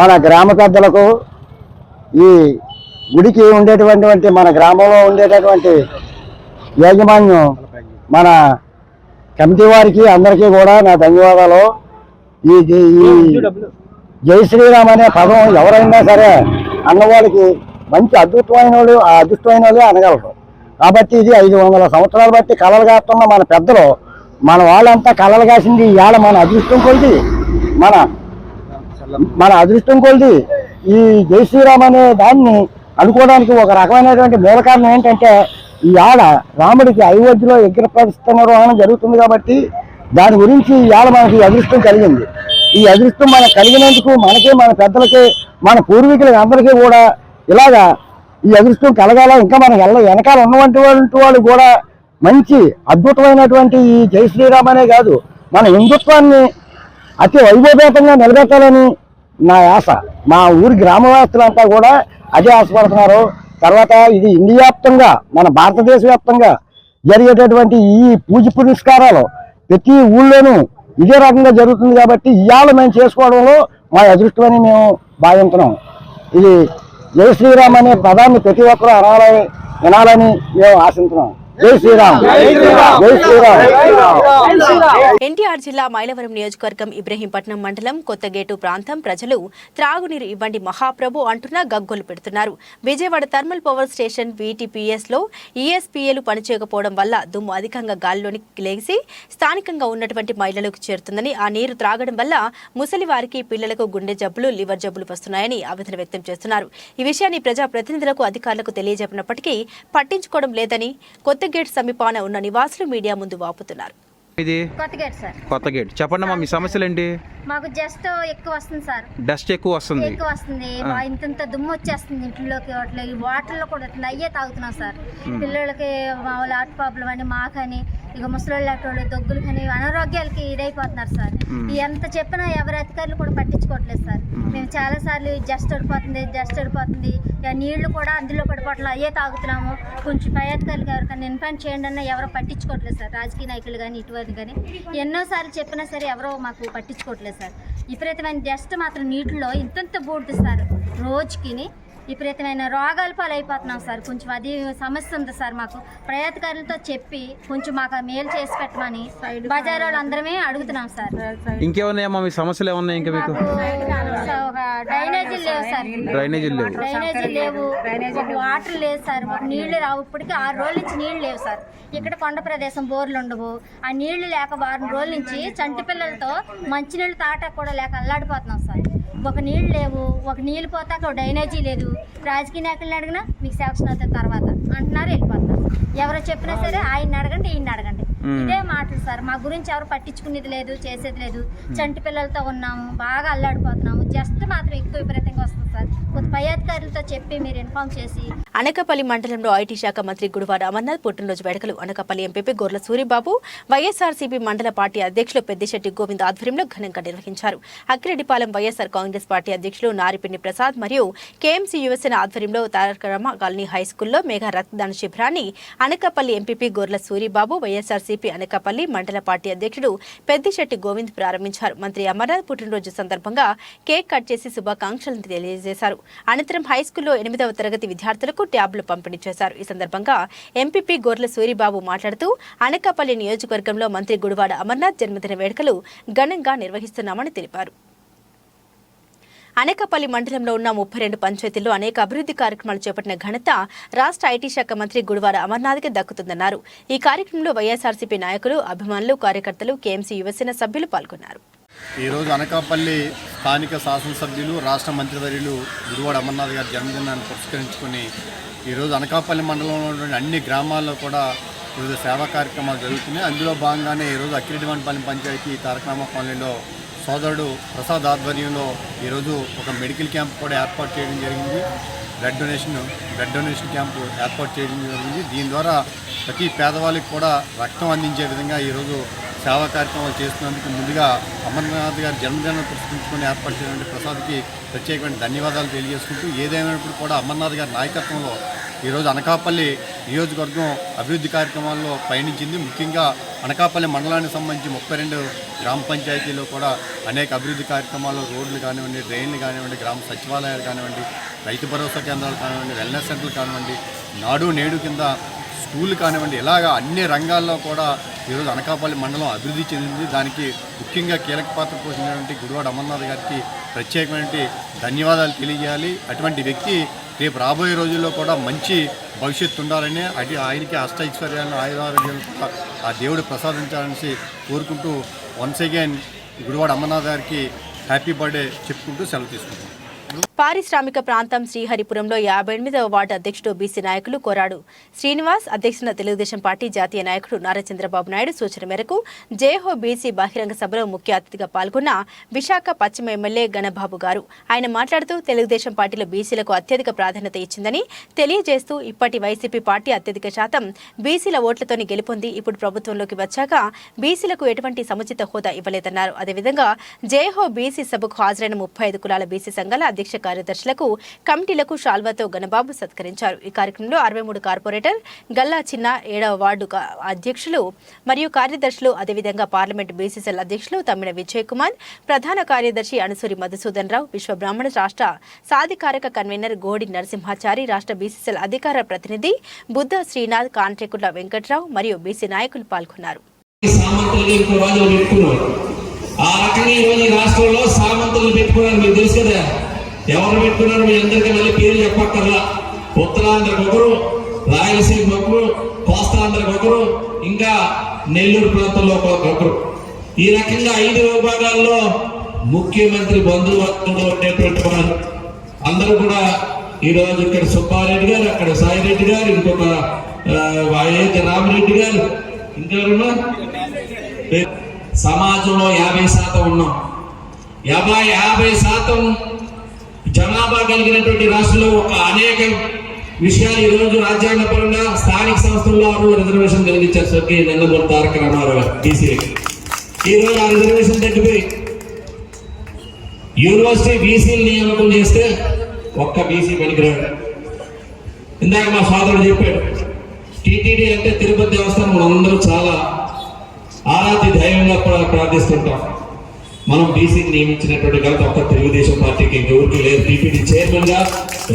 మన గ్రామ పెద్దలకు ఈ గుడికి ఉండేటువంటి మన గ్రామంలో ఉండేటటువంటి యాజమాన్యం మన కమిటీ వారికి అందరికీ కూడా నా ధన్యవాదాలు. ఈ జై శ్రీరామ్ అనే పదం ఎవరైనా సరే అన్నవాళ్ళకి మంచి అద్భుతమైన వాళ్ళు, ఆ అదృష్టమైన వాళ్ళే అనగలరు. కాబట్టి ఇది 500 సంవత్సరాలు బట్టి కలలు కాస్తున్న మన పెద్దలు, మన వాళ్ళంతా కలలు కాసింది ఇవాళ మన అదృష్టం కొలిది, మన అదృష్టం కొలిది ఈ జై శ్రీరామ్ అనే దాన్ని అనుకోవడానికి ఒక రకమైనటువంటి మూల కారణం ఏంటంటే ఇవాళ రాముడికి అయోధ్యలో విగ్రహ ప్రతిష్ఠ నిర్వహణ జరుగుతుంది కాబట్టి దాని గురించి ఇవాళ మనకి అదృష్టం కలిగింది. ఈ అదృష్టం మనకు కలిగినందుకు మనకి, మన పెద్దలకి, మన పూర్వీకులకి అందరికీ కూడా ఇలాగా ఈ అదృష్టం కలగాల. ఇంకా మన వెనకాల ఉన్నటువంటి వాళ్ళు కూడా మంచి అద్భుతమైనటువంటి ఈ జై శ్రీరామ్ అనే కాదు, మన హిందుత్వాన్ని అతి వైభవపేతంగా నిలబెట్టాలని నా ఆశ. మా ఊరి గ్రామవాసులంతా కూడా అదే ఆశపడుతున్నారు. తర్వాత ఇది ఇండియా వ్యాప్తంగా, మన భారతదేశ వ్యాప్తంగా జరిగేటటువంటి ఈ పూజ పురస్కారాలు ప్రతి ఊళ్ళోనూ ఇదే రకంగా జరుగుతుంది కాబట్టి ఇవాళ మేము చేసుకోవడంలో మా అదృష్టమని మేము భావిస్తున్నాం. ఇది జై శ్రీరామ్ అనే పదాన్ని ప్రతి ఒక్కరూ వినాలని మేము ఆశిస్తున్నాం. జై శ్రీరామ్. జై శ్రీరామ్. ఎన్టీఆర్ జిల్లా మైలవరం నియోజకవర్గం ఇబ్రహీంపట్నం మండలం కొత్తగేటు ప్రాంతం ప్రజలు త్రాగునీరు ఇవ్వండి మహాప్రభు అంటున్నా గగ్గోలు పెడుతున్నారు. Vijayawada thermal power station VTPS లో ESPAలు పనిచేయకపోవడం వల్ల దుమ్ము అధికంగా గాలిలోనికి లేచి స్థానికంగా ఉన్నటువంటి మహిళలకు చేరుతుందని, ఆ నీరు త్రాగడం వల్ల ముసలి వారికి, పిల్లలకు గుండె జబ్బులు, లివర్ జబ్బులు వస్తున్నాయని ఆవేదన వ్యక్తం చేస్తున్నారు. ఈ విషయాన్ని ప్రజాప్రతినిధులకు, అధికారులకు తెలియజెప్పినప్పటికీ పట్టించుకోవడం లేదని కొత్తగేట్ సమీపాన ఉన్న నివాసులు మీడియా ముందు వాపుతున్నారు. ఇది కొత్త గేట్. చెప్పండి అమ్మా, మీ సమస్యలు ఏంటి? మాకు జస్ట్ ఎక్కువ వస్తుంది సార్. డస్ట్ ఎక్కువ వస్తుంది. ఇంత దుమ్ము వచ్చేస్తుంది ఇంట్లోకి, వాటర్లో కూడా అట్లా అయ్యే తాగుతున్నాం సార్. పిల్లలకి మామూలు హార్ట్ ప్రాబ్లం అని, మాకని, ఇక ముసలి అటువంటి దొగ్గులు కానీ అనారోగ్యాలకి ఇదైపోతున్నారు సార్. ఎంత చెప్పినా ఎవరి అధికారులు కూడా పట్టించుకోవట్లేదు సార్. మేము చాలా సార్లు జస్ట్ పడిపోతుంది నీళ్లు కూడా అందులో పడిపోవట్లేదు, అయ్యే తాగుతున్నాము. కొంచెం పై అధికారులు ఎవరికైనా ఇన్ఫార్మ్ చేయండి అన్న ఎవరో పట్టించుకోవట్లేదు సార్. రాజకీయ నాయకులు కానీ ఇటువంటి కానీ ఎన్నోసార్లు చెప్పినా సరే ఎవరో మాకు పట్టించుకోవట్లేదు సార్. విపరీతమైన డస్ట్ మాత్రం నీటిలో ఇంత బూడుతుంది సార్. రోజుకి విపరీతమైన రోగాల పాలైపోతున్నాం సార్. కొంచెం అది సమస్య ఉంది సార్. మాకు ప్రయాధికారులతో చెప్పి కొంచెం మాకు మేలు చేసి పెట్టమని బజార్ వాళ్ళు అందరమే అడుగుతున్నాం సార్. ఇంకేమన్నాయమ్మా మీ సమస్యలు ఏమన్నాయి? ఇంకా మీకు డ్రైనేజీలు లేవు సార్. డ్రైనేజీలు లేవు, వాటర్ లేదు సార్. మాకు నీళ్లు రావు. ఇప్పటికీ 6 రోజుల నుంచి నీళ్లు లేవు సార్. ఇక్కడ కొండ ప్రదేశం, బోర్లు ఉండవు. ఆ నీళ్లు లేక 4 రోజుల నుంచి చంటి పిల్లలతో మంచినీళ్ళు తాటాకు కూడా లేక అల్లాడిపోతున్నాం సార్. ఒక నీళ్ళు లేవు, ఒక నీళ్ళు పోతాక డ్రైనేజీ లేదు. రాజకీయ నాయకులను అడిగినా మీకు సెలక్షన్ అవుతుంది తర్వాత అంటున్నారు, వెళ్ళిపోతున్నారు. ఎవరో చెప్పినా సరే ఆయన్ని అడగండి, ఈయన్ని అడగండి, ఇదే మాటలు సార్. మా గురించి ఎవరు పట్టించుకునేది లేదు, చేసేది లేదు. చంటి పిల్లలతో ఉన్నాము, బాగా అల్లాడిపోతున్నాము. జస్ట్ మాత్రం ఎక్కువ విపరీతంగా వస్తుంది సార్. కొంత పై అధికారులతో చెప్పి మీరు ఇన్ఫార్మ్ చేసి. అనకాపల్లి మండలంలో ఐటీ శాఖ మంత్రి గుడివాడ అమర్నాథ్ పుట్టినరోజు వేడుకలు అనకాపల్లి ఎంపీపీ గొర్ల సూరిబాబు, వైఎస్ఆర్సీపీ మండల పార్టీ అధ్యక్షులు పెద్దిశెట్టి గోవింద్ ఆధ్వర్యంలో ఘనంగా నిర్వహించారు. అక్కిరెడ్డిపాలెం వైఎస్ఆర్ కాంగ్రెస్ పార్టీ అధ్యక్షులు నారిపిండి ప్రసాద్ మరియు కేఎంసీ యువసేన ఆధ్వర్యంలో తారకరామ కాలనీ హైస్కూల్లో మెగా రక్తదాన శిబిరాన్ని అనకాపల్లి ఎంపీపీ గొర్ల సూరిబాబు, వైఎస్ఆర్సీపీ అనకాపల్లి మండల పార్టీ అధ్యక్షుడు పెద్దిశెట్టి గోవింద్ ప్రారంభించారు. మంత్రి అమర్నాథ్ పుట్టినరోజు సందర్భంగా కేక్ కట్ చేసి శుభాకాంక్షలను తెలియజేశారు. అనంతరం హైస్కూల్లో 8వ తరగతి విద్యార్థులకు ట్యాబ్లు పంపిణీ చేశారు. ఈ సందర్భంగా ఎంపీపీ గొర్ల సూరిబాబు మాట్లాడుతూ అనకాపల్లి నియోజకవర్గంలో మంత్రి గుడివాడ అమర్నాథ్ జన్మదిన వేడుకలు ఘనంగా నిర్వహిస్తున్నామని తెలిపారు. అనకాపల్లి మండలంలో ఉన్న 32 పంచాయతీల్లో అనేక అభివృద్ధి కార్యక్రమాలు చేపట్టిన ఘనత రాష్ట్ర ఐటీ శాఖ మంత్రి గుడివాడ అమర్నాథ్కి దక్కుతుందన్నారు. ఈ కార్యక్రమంలో వైఎస్ఆర్సీపీ నాయకులు, అభిమానులు, కార్యకర్తలు, కేఎంసీ యువసేన సభ్యులు పాల్గొన్నారు. ఈరోజు అనకాపల్లి స్థానిక శాసనసభ్యులు, రాష్ట్ర మంత్రివర్యులు గుడివాడ అమర్నాథ్ గారి జన్మదినాన్ని పురస్కరించుకొని ఈరోజు అనకాపల్లి మండలంలో ఉన్నటువంటి అన్ని గ్రామాల్లో కూడా ఈరోజు సేవా కార్యక్రమాలు జరుగుతున్నాయి. అందులో భాగంగానే ఈరోజు అక్కిరెడ్డిపాలెం పంచాయతీ తారకరామ కాలనీలో సోదరుడు ప్రసాద్ ఆధ్వర్యంలో ఈరోజు ఒక మెడికల్ క్యాంప్ కూడా ఏర్పాటు చేయడం జరిగింది. బ్లడ్ డొనేషన్ క్యాంపు ఏర్పాటు చేయడం జరిగింది. దీని ద్వారా ప్రతి పేదవాళ్ళకి కూడా రక్తం అందించే విధంగా ఈరోజు సేవా కార్యక్రమాలు చేస్తున్నందుకు ముందుగా అమర్నాథ్ గారి జన్మదినాన్ని పురస్కరించుకొని ఏర్పాటు చేసినటువంటి ప్రసాద్కి ప్రత్యేకమైన ధన్యవాదాలు తెలియజేసుకుంటూ, ఏదైనప్పుడు కూడా అమర్నాథ్ గారి నాయకత్వంలో ఈరోజు అనకాపల్లి నియోజకవర్గం అభివృద్ధి కార్యక్రమాల్లో పయనించింది. ముఖ్యంగా అనకాపల్లి మండలానికి సంబంధించి 32 గ్రామ పంచాయతీలో కూడా అనేక అభివృద్ధి కార్యక్రమాలు, రోడ్లు కానివ్వండి, డ్రైన్లు కానివ్వండి, గ్రామ సచివాలయాలు కానివ్వండి, రైతు భరోసా కేంద్రాలు కానివ్వండి, వెల్నెస్ సెంటర్లు కానివ్వండి, నాడు నేడు కింద స్కూల్ కానివ్వండి, ఇలాగా అన్ని రంగాల్లో కూడా ఈరోజు అనకాపల్లి మండలం అభివృద్ధి చెందింది. దానికి ముఖ్యంగా కీలక పాత్ర పోషించినటువంటి గుడివాడ అమర్నాథ్ గారికి ప్రత్యేకమైన ధన్యవాదాలు తెలియజేయాలి. అటువంటి వ్యక్తి రేపు రాబోయే రోజుల్లో కూడా మంచి భవిష్యత్తు ఉండాలని, ఆయనకి అష్టైశ్వర్యాలను, ఆయురారోగ్యాలను కూడా ఆ దేవుడు ప్రసాదించాలని కోరుకుంటూ వన్స్ అగైన్ గుడివాడ అమర్నాథ్ గారికి హ్యాపీ బర్త్డే చెప్పుకుంటూ సెలవు తీసుకుంటాం. పారిశ్రామిక ప్రాంతం శ్రీహరిపురంలో 58వ వార్డు అధ్యక్షుడు బీసీ నాయకులు కొరాడు శ్రీనివాస్ అధ్యక్షున తెలుగుదేశం పార్టీ జాతీయ నాయకుడు నారా చంద్రబాబు నాయుడు సూచన మేరకు జేహో బీసీ బహిరంగ సభలో ముఖ్య అతిథిగా పాల్గొన్న విశాఖ పశ్చిమ ఎమ్మెల్యే గణబాబు గారు ఆయన మాట్లాడుతూ తెలుగుదేశం పార్టీలో బీసీలకు అత్యధిక ప్రాధాన్యత ఇచ్చిందని తెలియజేస్తూ ఇప్పటి వైసీపీ పార్టీ అత్యధిక శాతం బీసీల ఓట్లతోనే గెలుపొంది ఇప్పుడు ప్రభుత్వంలోకి వచ్చాక బీసీలకు ఎటువంటి సముచిత హోదా ఇవ్వలేదన్నారు. అదేవిధంగా జేహో బీసీ సభకు హాజరైన 35 కులాల బీసీ సంఘాల అధ్యక్ష కార్యదర్శులకు, కమిటీలకు షాల్వాతో గణబాబు సత్కరించారు. ఈ కార్యక్రమంలో 63 కార్పొరేటర్, గల్లా చిన్న 7వ వార్డు అధ్యక్షులు మరియు కార్యదర్శులు, అదేవిధంగా పార్లమెంటు బీసీసీఎల్ అధ్యక్షులు తమ్మిన విజయ్ కుమార్, ప్రధాన కార్యదర్శి అనుసూరి మధుసూదన్ రావు, విశ్వ బ్రాహ్మణ రాష్ట్ర సాధికారక కన్వీనర్ గోడి నరసింహాచారి, రాష్ట్ర బీసీసీఎల్ అధికార ప్రతినిధి బుద్ధ శ్రీనాథ్, కాంట్రేకుల వెంకట్రావు మరియు బీసీ నాయకులు పాల్గొన్నారు. ఆ రకంగా ఈరోజు రాష్ట్రంలో సామంతులు పెట్టుకున్నారు. మీకు తెలుసు కదా ఎవరు పెట్టుకున్నారు, మీ అందరికీ మళ్ళీ పేరు చెప్పక్కర్లా. ఉత్తరాంధ్రకు ఒకరు, రాయలసీమ ఒకరు, కోస్తాంధ్రకు ఒకరు, ఇంకా నెల్లూరు ప్రాంతంలో ఒకరు. ఈ రకంగా 5 విభాగాల్లో ముఖ్యమంత్రి బంధువర్గంలో ఉండేటువంటి వారు అందరూ కూడా ఈరోజు ఇక్కడ సుబ్బారెడ్డి గారు, అక్కడ సాయిరెడ్డి గారు, ఇంకొక రామిరెడ్డి గారు, ఇంకెవరున్నా సమాజంలో 50% ఉన్నాం. 50% జనాభా కలిగినటువంటి రాష్ట్రంలో ఒక అనేక విషయాలు ఈరోజు రాజ్యాంగపరంగా స్థానిక సంస్థల్లో రిజర్వేషన్ కలిగించారు. స్వర్గీయ నందమూరి తారక రామారావు గారు బీసీలకి. ఈరోజు ఆ రిజర్వేషన్ తగ్గిపోయి యూనివర్సిటీ బీసీలు నియామకం చేస్తే ఒక్క బీసీ పనికిరాడు. ఇందాక మా సోదరుడు చెప్పాడు, టీటీడీ అంటే తిరుపతి దేవస్థానం మనందరూ చాలా ఆరాధ్య దైవంగా ప్రార్థిస్తుంటాం. మనం బీసీకి నియమించినటువంటి ఘనత ఒక్క తెలుగుదేశం పార్టీకి ఇంకెవరికి లేదు. టీపీడీ చైర్మన్ గా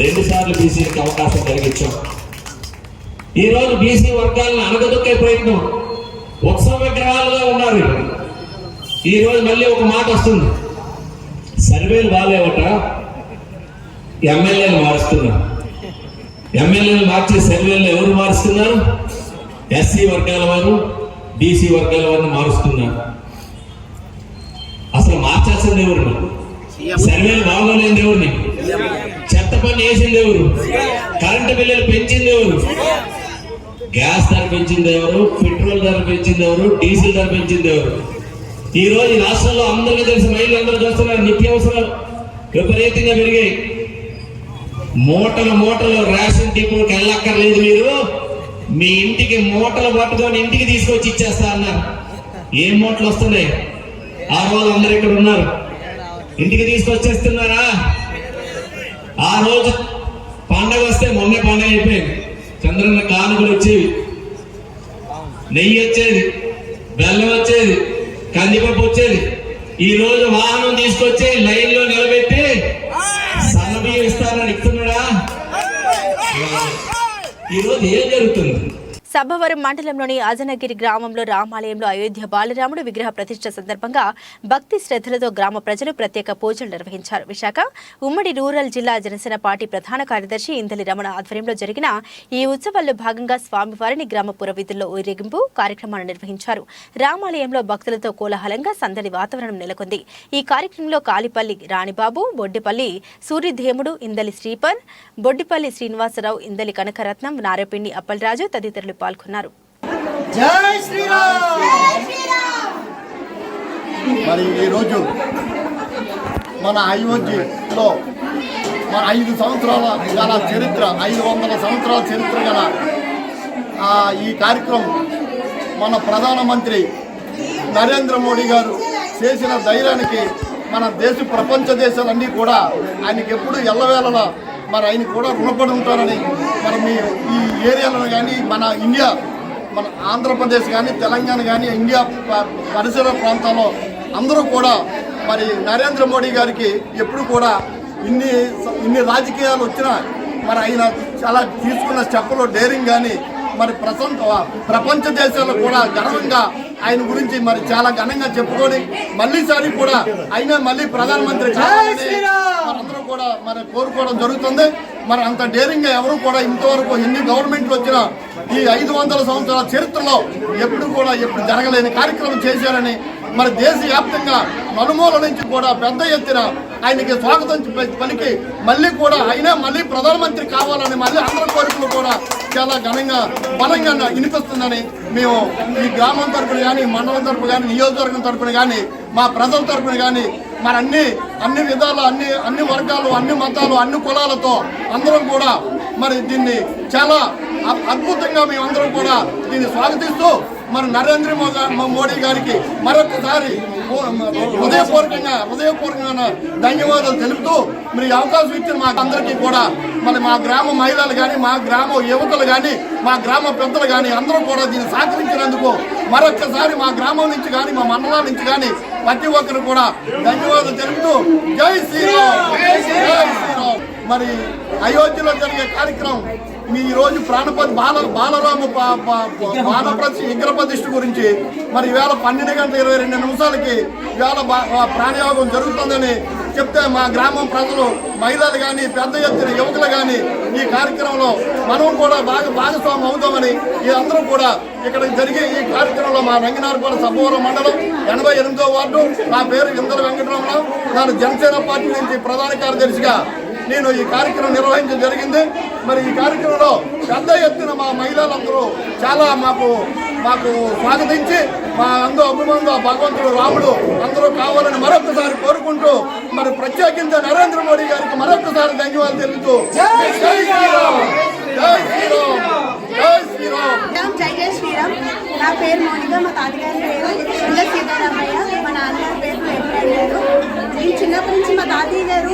2 సార్లు బీసీకి అవకాశం కలిగించాం. ఈ రోజు బీసీ వర్గాలను అణగదొక్కే ప్రయత్నం, ఉత్సవ విగ్రహాలుగా ఉన్నారు. ఈ రోజు మళ్ళీ ఒక మాట వస్తుంది, సర్వేలు బాగాలేవట, ఎమ్మెల్యేలు మారుస్తున్నారు. ఎమ్మెల్యేలు మార్చే సర్వేలు ఎవరు మారుస్తున్నారు? ఎస్సీ వర్గాల వారు, బీసీ వర్గాల వారిని మారుస్తున్నారు. అసలు మార్చాల్సింది ఎవరు? సర్వేలు బాగోలేని ఎవరిని? చెత్త పని వేసింది ఎవరు? కరెంటు బిల్లులు పెంచింది ఎవరు? గ్యాస్ ధర పెంచింది ఎవరు? పెట్రోల్ ధర పెంచింది ఎవరు? డీజిల్ ధర పెంచింది ఎవరు? ఈ రోజు రాష్ట్రంలో అందరికీ తెలిసి మహిళలందరూ చూస్తున్నారు, నిత్యావసరాలు విపరీతంగా పెరిగాయి. మూటలు రేషన్ డిపోకి వెళ్ళక్కర్లేదు, మీరు మీ ఇంటికి మూటలు పట్టుకొని ఇంటికి తీసుకొచ్చి ఇచ్చేస్తా అన్నారు. ఏం మూటలు వస్తున్నాయి? ఆ రోజు అందరు ఇక్కడ ఉన్నారు, ఇంటికి తీసుకొచ్చేస్తున్నారా? ఆ రోజు పండగ వస్తే మొన్నే పండగ అయిపోయింది. చంద్రన్న కానుకలు వచ్చేవి, నెయ్యి వచ్చేది, బెల్లం వచ్చేది, కందిపప్పు వచ్చేది. ఈ రోజు వాహనం తీసుకొచ్చి లైన్ లో నిలబెట్టి సన్నబియ్యం ఇస్తారని ఇస్తున్నాడా? ఈ రోజు ఏం జరుగుతుంది? సబ్బవరం మండలంలోని అజనగిరి గ్రామంలో రామాలయంలో అయోధ్య బాలరాముడు విగ్రహ ప్రతిష్ఠ సందర్భంగా భక్తి శ్రద్ధలతో గ్రామ ప్రజలు ప్రత్యేక పూజలు నిర్వహించారు. విశాఖ ఉమ్మడి రూరల్ జిల్లా జనసేన పార్టీ ప్రధాన కార్యదర్శి ఇందలి రమణ ఆధ్వర్యంలో జరిగిన ఈ ఉత్సవాల్లో భాగంగా స్వామివారిని గ్రామ పురవీధుల్లో ఊరేగింపు కార్యక్రమాన్ని నిర్వహించారు. రామాలయంలో భక్తులతో కోలాహలంగా సందడి వాతావరణం నెలకొంది. ఈ కార్యక్రమంలో కాలిపల్లి రాణిబాబు, బొడ్డిపల్లి సూర్యదేముడు, ఇందలి శ్రీపర్, బొడ్డిపల్లి శ్రీనివాసరావు, ఇందలి కనకరత్నం, నారపిండి అప్పలరాజు తదితరులు పాల్గొన్నారు. జై శ్రీరామ్. మరి ఈరోజు మన అయోధ్యలో మన 5 సంవత్సరాల గల చరిత్ర, 500 సంవత్సరాల చరిత్ర గల ఈ కార్యక్రమం మన ప్రధానమంత్రి నరేంద్ర మోడీ గారు చేసిన ధైర్యానికి మన ప్రపంచ దేశాలన్నీ కూడా ఆయనకి ఎప్పుడు ఎల్లవేళలా మరి ఆయన కూడా రుణపడి ఉంటారని మరి ఈ ఏరియాలో కానీ మన ఇండియా, మన ఆంధ్రప్రదేశ్ కానీ తెలంగాణ కానీ ఇండియా పరిసర ప్రాంతాల్లో అందరూ కూడా మరి నరేంద్ర మోడీ గారికి ఎప్పుడు కూడా ఇన్ని రాజకీయాలు వచ్చినా మరి ఆయన చాలా తీసుకున్న స్టెప్పులో డేరింగ్ కానీ మరి ప్రపంచ దేశాల్లో కూడా గర్వంగా ఆయన గురించి మరి చాలా ఘనంగా చెప్పుకొని మళ్ళీసారి కూడా ఆయన మళ్ళీ ప్రధానమంత్రి అందరూ కూడా మరి కోరుకోవడం జరుగుతుంది. మరి అంత డేరింగ్గా ఎవరు కూడా ఇంతవరకు ఎన్ని గవర్నమెంట్లు వచ్చినా ఈ 500 సంవత్సరాల చరిత్రలో ఎప్పుడు జరగలేని కార్యక్రమం చేశారని మరి దేశవ్యాప్తంగా నలుమూల నుంచి కూడా పెద్ద ఎత్తున ఆయనకి స్వాగతం పలికి మళ్ళీ ప్రధానమంత్రి కావాలని మళ్ళీ అందరి కోరికలు కూడా చాలా ఘనంగా బలంగా వినిపిస్తుందని మేము ఈ గ్రామం తరపున కానీ, మండలం తరపున కానీ, నియోజకవర్గం తరపున కానీ, మా ప్రజల తరపున కానీ మరి అన్ని విధాలు అన్ని వర్గాలు, అన్ని మతాలు, అన్ని కులాలతో అందరం కూడా మరి దీన్ని చాలా అద్భుతంగా మేమందరం కూడా దీన్ని స్వాగతిస్తూ మరి నరేంద్ర మోడీ గారికి మరొకసారి హృదయపూర్వకంగా ధన్యవాదాలు తెలుపుతూ మీరు అవకాశం ఇచ్చిన మాకు అందరికీ కూడా మరి మా గ్రామ మహిళలు కానీ, మా గ్రామ యువకులు కానీ, మా గ్రామ పెద్దలు కానీ అందరూ కూడా దీన్ని సహకరించినందుకు మరొకసారి మా గ్రామం నుంచి కానీ, మా మండలాల నుంచి కానీ ప్రతి ఒక్కరు కూడా ధన్యవాదాలు తెలుపుతూ జై శ్రీరామ్, జై శ్రీరామ్. మరి అయోధ్యలో జరిగే కార్యక్రమం ఈ రోజు ప్రాణపతి బాలరాము విగ్రహ ప్రతిష్ఠ గురించి మరి ఈవేళ 12:22 ఈవేళ ప్రాణయాగం జరుగుతుందని చెప్తే మా గ్రామం ప్రజలు, మహిళలు కానీ, పెద్ద ఎత్తున యువకులు కానీ ఈ కార్యక్రమంలో మనం కూడా భాగస్వామ్యం అవుతామని అందరూ కూడా ఇక్కడ జరిగే ఈ కార్యక్రమంలో మా రంగనార్పేట సబ్బవరం మండలం 88వ వార్డు, నా పేరు ఇందల వెంకటరమణ, నేను జనసేన పార్టీ నుంచి ప్రధాన కార్యదర్శిగా నేను ఈ కార్యక్రమం నిర్వహించడం జరిగింది. మరి ఈ కార్యక్రమంలో పెద్ద ఎత్తున మా మహిళలందరూ చాలా మాకు స్వాగతించి మా అభిమానులు భగవంతుడు రాముడు అందరూ కావాలని మరొకసారి కోరుకుంటూ మరి ప్రత్యేకించి నరేంద్ర మోడీ గారికి మరొకసారి ధన్యవాదాలు తెలుపుతూ జై శ్రీరామ్, జై శ్రీరామ్, జై శ్రీరామ్. జై శ్రీరామ్. నా పేరు మోనిక, మా తాతగారి పేరు ఇంద్ర సీతారామయ్య, మా నాన్నగారి పేరు పేరు. నేను చిన్నప్పటి నుంచి మా తాతయ్య గారు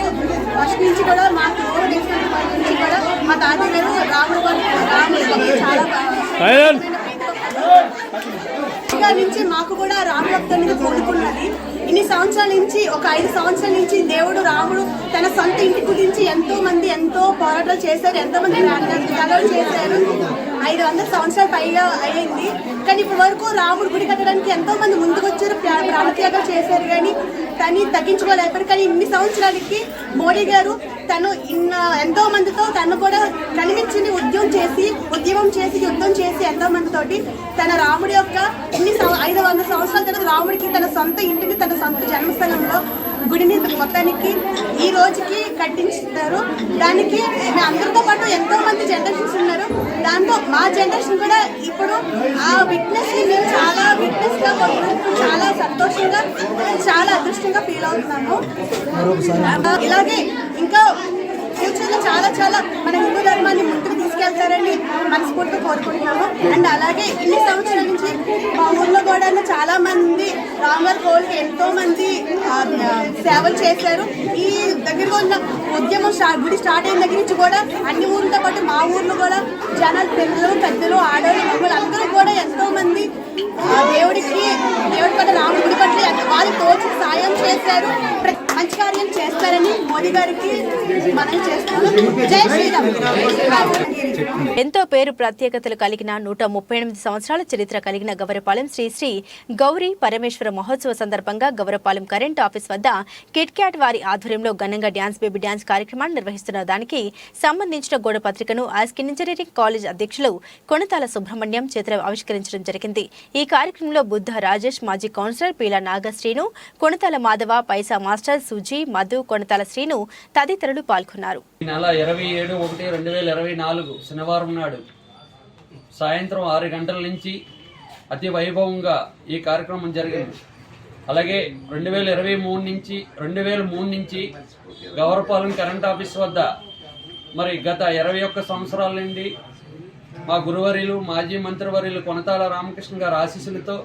ఫస్ట్ నుంచి కూడా మాకు నుంచి కూడా మా తాతయ్య గారు రాముడు చాలా గారి నుంచి మాకు కూడా రామభక్తుల మీద కోరుకున్నది. ఇన్ని సంవత్సరాల నుంచి, ఒక 5 సంవత్సరాల నుంచి దేవుడు రాముడు తన సొంత ఇంటి గురించి ఎంతో మంది ఎంతో పోరాటాలు చేశారు, ఎంతో మంది త్యాగాలు చేశారు. 500 సంవత్సరాలు పైగా అయ్యింది. కానీ ఇప్పటి వరకు రాముడు గుడి కట్టడానికి ఎంతో మంది ముందుకు వచ్చారు, ప్రాణత్యాగాలు చేశారు, కానీ తను తగ్గించుకోలేకపోయారు. కానీ ఇన్ని సంవత్సరాలకి మోడీ గారు తను ఎంతో మందితో తను కూడా కనిపించింది, ఉద్యమం చేసి యుద్ధం చేసి ఎంతో మందితోటి తన రాముడి యొక్క 500 సంవత్సరాల తర్వాత రాముడికి తన సొంత ఇంటిని, తన సొంత జన్మస్థలంలో గుడిని మొత్తానికి ఈ రోజుకి కట్టించుతారు. దానికి అందరితో పాటు ఎంతో మంది జనరేషన్స్ ఉన్నారు. దాంతో మా జనరేషన్ కూడా ఇప్పుడు ఆ విట్నెస్ ని మేము చాలా విట్నెస్ గా చాలా సంతోషంగా, చాలా అదృష్టంగా ఫీల్ అవుతున్నాము. ఇలాగే ఇంకా ఫ్యూచర్ లో చాలా మన హిందూ ధర్మాన్ని ముందుకు తీసుకెళ్తారని మనస్ఫూర్తిగా కోరుకుంటున్నాము. అండ్ అలాగే ఇన్ని సంవత్సరాల నుంచి మా ఊర్లో కూడా చాలా మంది రామవారి కోళ్ళకి ఎంతో మంది సేవలు చేశారు. ఈ దగ్గరగా ఉన్న ఉద్యమం గుడి స్టార్ట్ అయిన దగ్గర నుంచి కూడా అన్ని ఊర్లతో పాటు మా ఊర్లో కూడా జనాలు, పిల్లలు, పెద్దలు, ఆడవాళ్ళు, మగవాళ్ళు అందరూ కూడా ఎంతో మంది దేవుడి పట్ల, రాముడి గుడి పట్ల వాళ్ళు తోచి సాయం చేశారు. మంచి కార్యం చేస్తారని మోదీ గారికి మనం చేస్తున్నాం. జై శ్రీరామ్. ఎంతో పేరు ప్రత్యేకతలు కలిగిన 138 సంవత్సరాల చరిత్ర కలిగిన గవరపాలెం శ్రీ శ్రీ గౌరీ పరమేశ్వర మహోత్సవ సందర్భంగా గవరపాలెం కరెంట్ ఆఫీస్ వద్ద కిట్ క్యాట్ వారి ఆధ్వర్యంలో ఘనంగా డ్యాన్స్ బేబీ డ్యాన్స్ కార్యక్రమాన్ని నిర్వహిస్తున్న దానికి సంబంధించిన గోడ పత్రికను ఆస్కిన్ ఇంజనీరింగ్ కాలేజ్ అధ్యక్షులు కొనతాల సుబ్రహ్మణ్యం చేతుల ఆవిష్కరించడం జరిగింది. ఈ కార్యక్రమంలో బుద్ధ రాజేష్, మాజీ కౌన్సిలర్ పీలా నాగశ్రీను, కొనతాల మాధవ, పైసా మాస్టర్, సుజీ, మధు, కొనతాల శ్రీను తదితరులు పాల్గొన్నారు. నెల 27/1/2024 శనివారం నాడు సాయంత్రం 6 గంటల నుంచి అతి వైభవంగా ఈ కార్యక్రమం జరిగింది. అలాగే 2003 నుంచి గవరపాలెం కరెంట్ ఆఫీస్ వద్ద మరి గత 21 సంవత్సరాల నుండి మా గురువర్యులు, మాజీ మంత్రివర్యులు కొనతాల రామకృష్ణ గారి ఆశీస్సులతో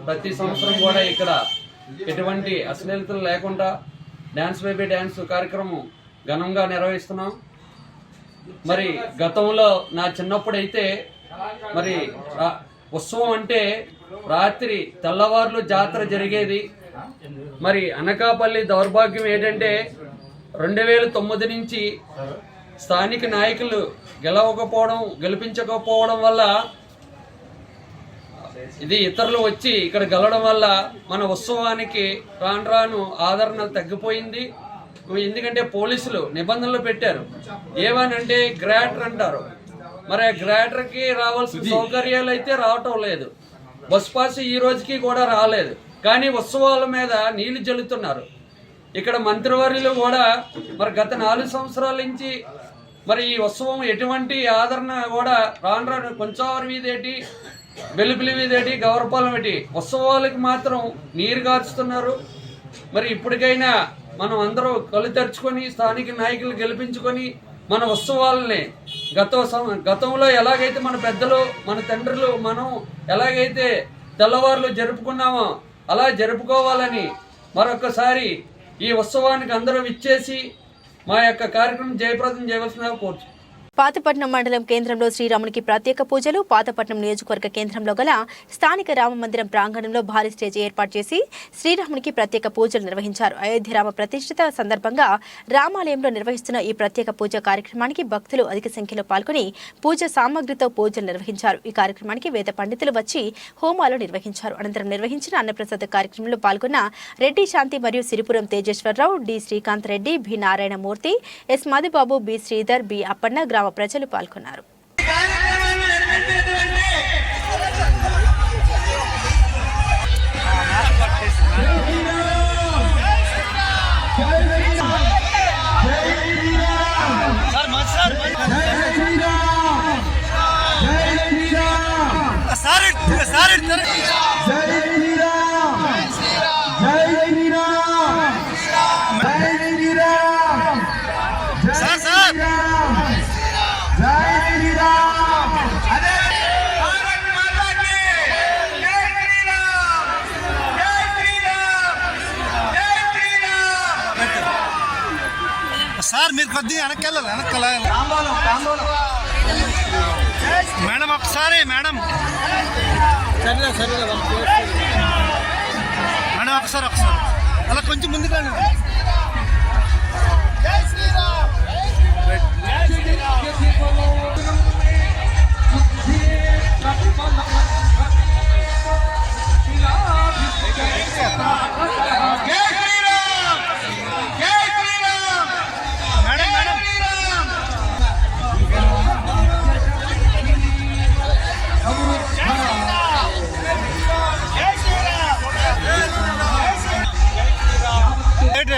ప్రతి సంవత్సరం కూడా ఇక్కడ ఎటువంటి అశ్లీలతలు లేకుండా డ్యాన్స్ బేబీ డ్యాన్స్ కార్యక్రమం ఘనంగా నిర్వహిస్తున్నాం. మరి గతంలో నా చిన్నప్పుడైతే మరి ఉత్సవం అంటే రాత్రి తెల్లవార్లు జాతర జరిగేది. మరి అనకాపల్లి దౌర్భాగ్యం ఏంటంటే 2009 నుంచి స్థానిక నాయకులు గెలిపించకపోవడం వల్ల ఇది ఇతరులు వచ్చి ఇక్కడ గెలవడం వల్ల మన ఉత్సవానికి రాను ఆదరణ తగ్గిపోయింది. ఎందుకంటే పోలీసులు నిబంధనలు పెట్టారు. ఏమనంటే గ్రాటర్ అంటారు. మరి ఆ గ్రాటర్కి రావాల్సిన సౌకర్యాలు అయితే రావటం లేదు. బస్ పాస్ ఈ రోజుకి కూడా రాలేదు. కానీ ఉత్సవాల మీద నీళ్లు జల్లుతున్నారు. ఇక్కడ మంత్రివర్యులు కూడా మరి గత 4 సంవత్సరాల నుంచి మరి ఈ ఉత్సవం ఎటువంటి ఆదరణ కూడా రాను కొంచెం వీధేటి, వెలుపులి వీధేటి, గవరపాలెం ఏంటి ఉత్సవాలకు మాత్రం నీరు గార్చుతున్నారు. మరి ఇప్పటికైనా మనం అందరూ కళ్ళు తెరుచుకొని స్థానిక నాయకులు గెలిపించుకొని మన ఉత్సవాలని గతంలో ఎలాగైతే మన పెద్దలు, మన తండ్రులు మనం ఎలాగైతే తెల్లవారులు జరుపుకున్నామో అలా జరుపుకోవాలని మరొకసారి ఈ ఉత్సవానికి అందరూ విచ్చేసి మా యొక్క కార్యక్రమం జయప్రదం చేయవలసిన కోరుచు. పాతపట్నం మండలం కేంద్రంలో శ్రీరామునికి ప్రత్యేక పూజలు. పాతపట్నం నియోజకవర్గ కేంద్రంలో గల స్థానిక రామమందిరం ప్రాంగణంలో భారీ స్టేజ్ ఏర్పాటు చేసి శ్రీరామునికి ప్రత్యేక పూజలు నిర్వహించారు. అయోధ్య రామ ప్రతిష్ఠిత సందర్భంగా రామాలయంలో నిర్వహిస్తున్న ఈ ప్రత్యేక పూజ కార్యక్రమానికి భక్తులు అధిక సంఖ్యలో పాల్గొని పూజ సామగ్రితో పూజలు నిర్వహించారు. ఈ కార్యక్రమానికి వేద పండితులు వచ్చి హోమాలు నిర్వహించారు. అనంతరం నిర్వహించిన అన్నప్రసాద కార్యక్రమంలో పాల్గొన్న రెడ్డి శాంతి మరియు Siripuram Tejeswararao, D Srikanth Reddy, B Narayanamurthy, S Madhubabu, B Sridhar, B Appanna గ్రామ ప్రజలు పాల్గొన్నారు. సార్ మీరు కొద్దిగా వెనక్కెళ్ళాలి మేడం, ఒకసారి మేడం. మేడం ఒకసారి అలా కొంచెం ముందుకు రండి.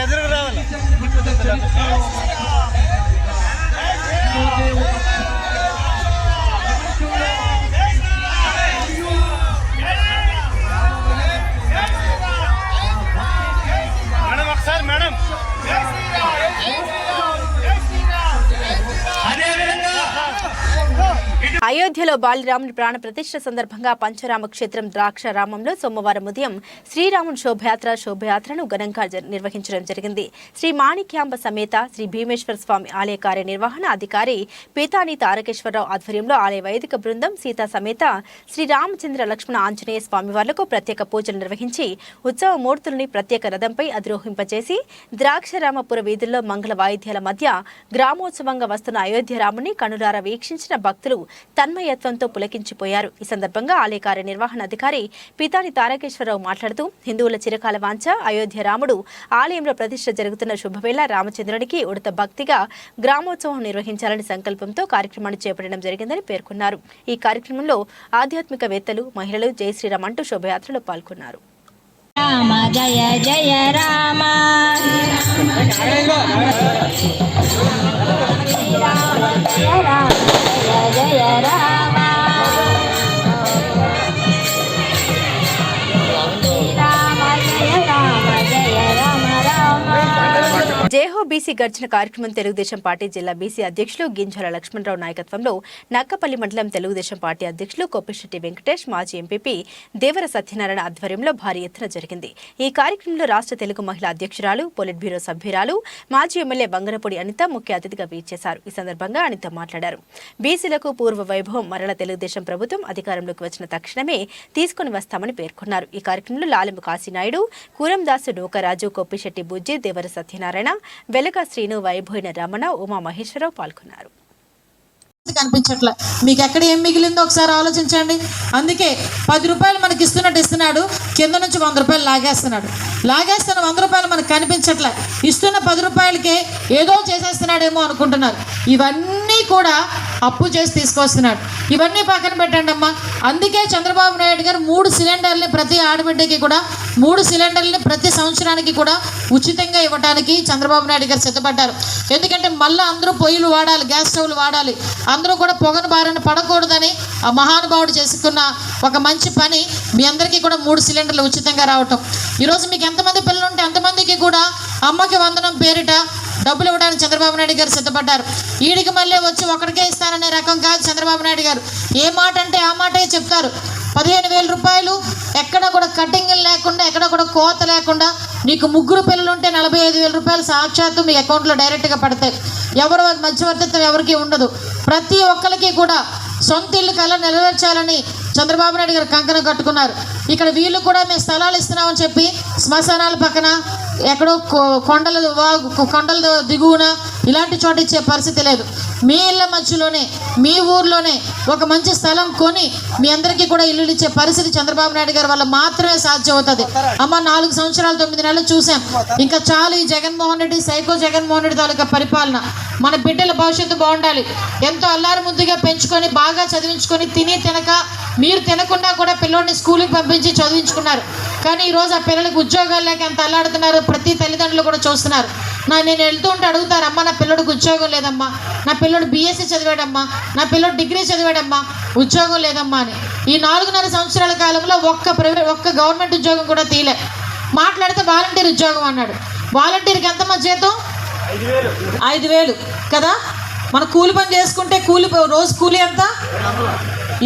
ఎదురు రావాలి. మేడం ఒకసారి మేడం. అయోధ్యలో బాలిరాముని ప్రాణ ప్రతిష్ఠ సందర్భంగా పంచరామ క్షేత్రం ద్రాక్షారామంలో సోమవారం ఉదయం శ్రీరాముని శోభయాత్రను ఘనంగా నిర్వహించడం జరిగింది. శ్రీ మాణిక్యాంబ సమేత శ్రీ భీమేశ్వర స్వామి ఆలయ కార్యనిర్వహణ అధికారి పీతాని తారకేశ్వరరావు ఆధ్వర్యంలో ఆలయ వైదిక బృందం సీతా సమేత శ్రీ రామచంద్ర లక్ష్మణ ఆంజనేయ స్వామివార్లకు ప్రత్యేక పూజలు నిర్వహించి ఉత్సవ మూర్తులని ప్రత్యేక రథంపై అధిరోహింపచేసి ద్రాక్షారామపుర వీధుల్లో మంగళ వాయిద్యాల మధ్య గ్రామోత్సవంగా వస్తున్న అయోధ్య రాముని కనులారా వీక్షించిన భక్తులు తన్మయత్వంతో పులకించిపోయారు. ఈ సందర్భంగా ఆలయ కార్యనిర్వహణ అధికారి పీతాని తారకేశ్వరరావు మాట్లాడుతూ హిందువుల చిరకాల వాంఛ అయోధ్య రాముడు ఆలయంలో ప్రతిష్ఠ జరుగుతున్న శుభవేళ రామచంద్రునికి ఉడత భక్తిగా గ్రామోత్సవం నిర్వహించాలని సంకల్పంతో కార్యక్రమాన్ని చేపట్టడం జరిగిందని పేర్కొన్నారు. ఈ కార్యక్రమంలో ఆధ్యాత్మికవేత్తలు, మహిళలు జై శ్రీరామ్ అంటూ శోభయాత్రలో పాల్గొన్నారు. రామ జయ జయ రామ జయ రామ జేహో బీసీ గర్జన కార్యక్రమం తెలుగుదేశం పార్టీ జిల్లా బీసీ అధ్యక్షులు గింజాల లక్ష్మణరావు నాయకత్వంలో నక్కపల్లి మండలం తెలుగుదేశం పార్టీ అధ్యక్షులు కొప్పిశెట్టి వెంకటేష్, మాజీ ఎంపీపీ దేవర సత్యనారాయణ ఆధ్వర్యంలో భారీ ఎత్తున జరిగింది. ఈ కార్యక్రమంలో రాష్ట్ర తెలుగు మహిళా అధ్యక్షురాలు, పొలిట్ బ్యూరో సభ్యురాలు, మాజీ ఎమ్మెల్యే బంగరపూడి అనిత ముఖ్య అతిథిగా వీచేశారు. ఈ సందర్భంగా అనిత మాట్లాడారు. బీసీలకు పూర్వ వైభవం మరల తెలుగుదేశం ప్రభుత్వం అధికారంలోకి వచ్చిన తక్షణమే తీసుకుని వస్తామని పేర్కొన్నారు. ఈ కార్యక్రమంలో లాలెంబు కాశీనాయుడు, కూరందాసు నూకరాజు, కొప్పిశెట్టి బుజ్జి, దేవర సత్యనారాయణ, వెలక శ్రీను, వైభోయిన రమణ, ఉమా మహేశ్వరరావు పాల్గొన్నారు. కనిపించట్లే. మీకు ఎక్కడ ఏం మిగిలిందో ఒకసారి ఆలోచించండి. అందుకే 10 రూపాయలు మనకి ఇస్తున్నాడు, కింద నుంచి 100 రూపాయలు లాగేస్తున్న 100 రూపాయలు మనకు కనిపించట్లే. ఇస్తున్న 10 రూపాయలకే ఏదో చేసేస్తున్నాడేమో అనుకుంటున్నారు. ఇవన్నీ కూడా అప్పు చేసి తీసుకొస్తున్నాడు. ఇవన్నీ పక్కన పెట్టండి అమ్మా. అందుకే చంద్రబాబు నాయుడు గారు 3 సిలిండర్ని ప్రతి ఆడబిడ్డకి కూడా 3 సిలిండర్లని ప్రతి సంవత్సరానికి కూడా ఉచితంగా ఇవ్వడానికి చంద్రబాబు నాయుడు గారు సిద్ధపడ్డారు. ఎందుకంటే మళ్ళీ అందరూ పొయ్యిలు వాడాలి, గ్యాస్ స్టవ్లు వాడాలి, అందరూ కూడా పొగను బారిన పడకూడదని ఆ మహానుభావుడు చేసుకున్న ఒక మంచి పని. మీ అందరికీ కూడా 3 సిలిండర్లు ఉచితంగా రావటం. ఈరోజు మీకు ఎంతమంది పిల్లలు ఉంటే అంతమందికి కూడా అమ్మకి వందనం పేరిట డబ్బులు ఇవ్వడానికి చంద్రబాబు నాయుడు గారు సిద్ధపడ్డారు. ఈడికి మళ్ళీ వచ్చి ఒకటికే ఇస్తాననే రకం కాదు చంద్రబాబు నాయుడు గారు. ఏ మాట అంటే ఆ మాటే చెప్తారు. 15,000 రూపాయలు ఎక్కడ కూడా కటింగ్లు లేకుండా, ఎక్కడ కూడా కోత లేకుండా, నీకు 3 పిల్లలు ఉంటే 45,000 రూపాయలు సాక్షాత్తు మీ అకౌంట్లో డైరెక్ట్గా పడతాయి. ఎవరు మధ్యవర్తిత్వం ఎవరికి ఉండదు. ప్రతి ఒక్కరికి కూడా సొంత ఇల్లు కళ నెరవేర్చాలని చంద్రబాబు నాయుడు గారు కంకణం కట్టుకున్నారు. ఇక్కడ వీళ్ళు కూడా మేము స్థలాలు ఇస్తున్నామని చెప్పి శ్మశానాల పక్కన, ఎక్కడో కొండల దిగువన ఇలాంటి చోట ఇచ్చే పరిస్థితి లేదు. మీ ఇళ్ళ మధ్యలోనే, మీ ఊర్లోనే ఒక మంచి స్థలం కొని మీ అందరికీ కూడా ఇల్లు ఇచ్చే పరిస్థితి చంద్రబాబు నాయుడు గారి వల్ల మాత్రమే సాధ్యం అవుతుంది. అమ్మ 4 సంవత్సరాలు 9 నెలలు చూసాం. ఇంకా చాలు ఈ జగన్మోహన్ రెడ్డి, సైకో జగన్మోహన్ రెడ్డి తాలూకా పరిపాలన. మన బిడ్డల భవిష్యత్తు బాగుండాలి. ఎంతో అల్లారు ముద్దుగా పెంచుకొని, బాగా చదివించుకొని, తినక మీరు తినకుండా కూడా పిల్లోడిని స్కూల్కి పంపించి చదివించుకున్నారు. కానీ ఈరోజు ఆ పిల్లలకి ఉద్యోగాలు లేక ఎంత అల్లాడుతున్నారు ప్రతి తల్లిదండ్రులు కూడా చూస్తున్నారు. నేను వెళ్తూ ఉంటే అడుగుతారు, అమ్మ నా పిల్లడికి ఉద్యోగం లేదమ్మా, నా పిల్లడు బీఎస్సీ చదివాడమ్మా, నా పిల్లడు డిగ్రీ చదివాడమ్మా, ఉద్యోగం లేదమ్మా అని. ఈ 4.5 సంవత్సరాల కాలంలో ఒక్క గవర్నమెంట్ ఉద్యోగం కూడా తీయలే. మాట్లాడితే వాలంటీర్ ఉద్యోగం అన్నాడు. వాలంటీర్కి ఎంతమ్మా జీతం? 5,000 కదా. మన కూలి పని చేసుకుంటే రోజు కూలి ఎంత?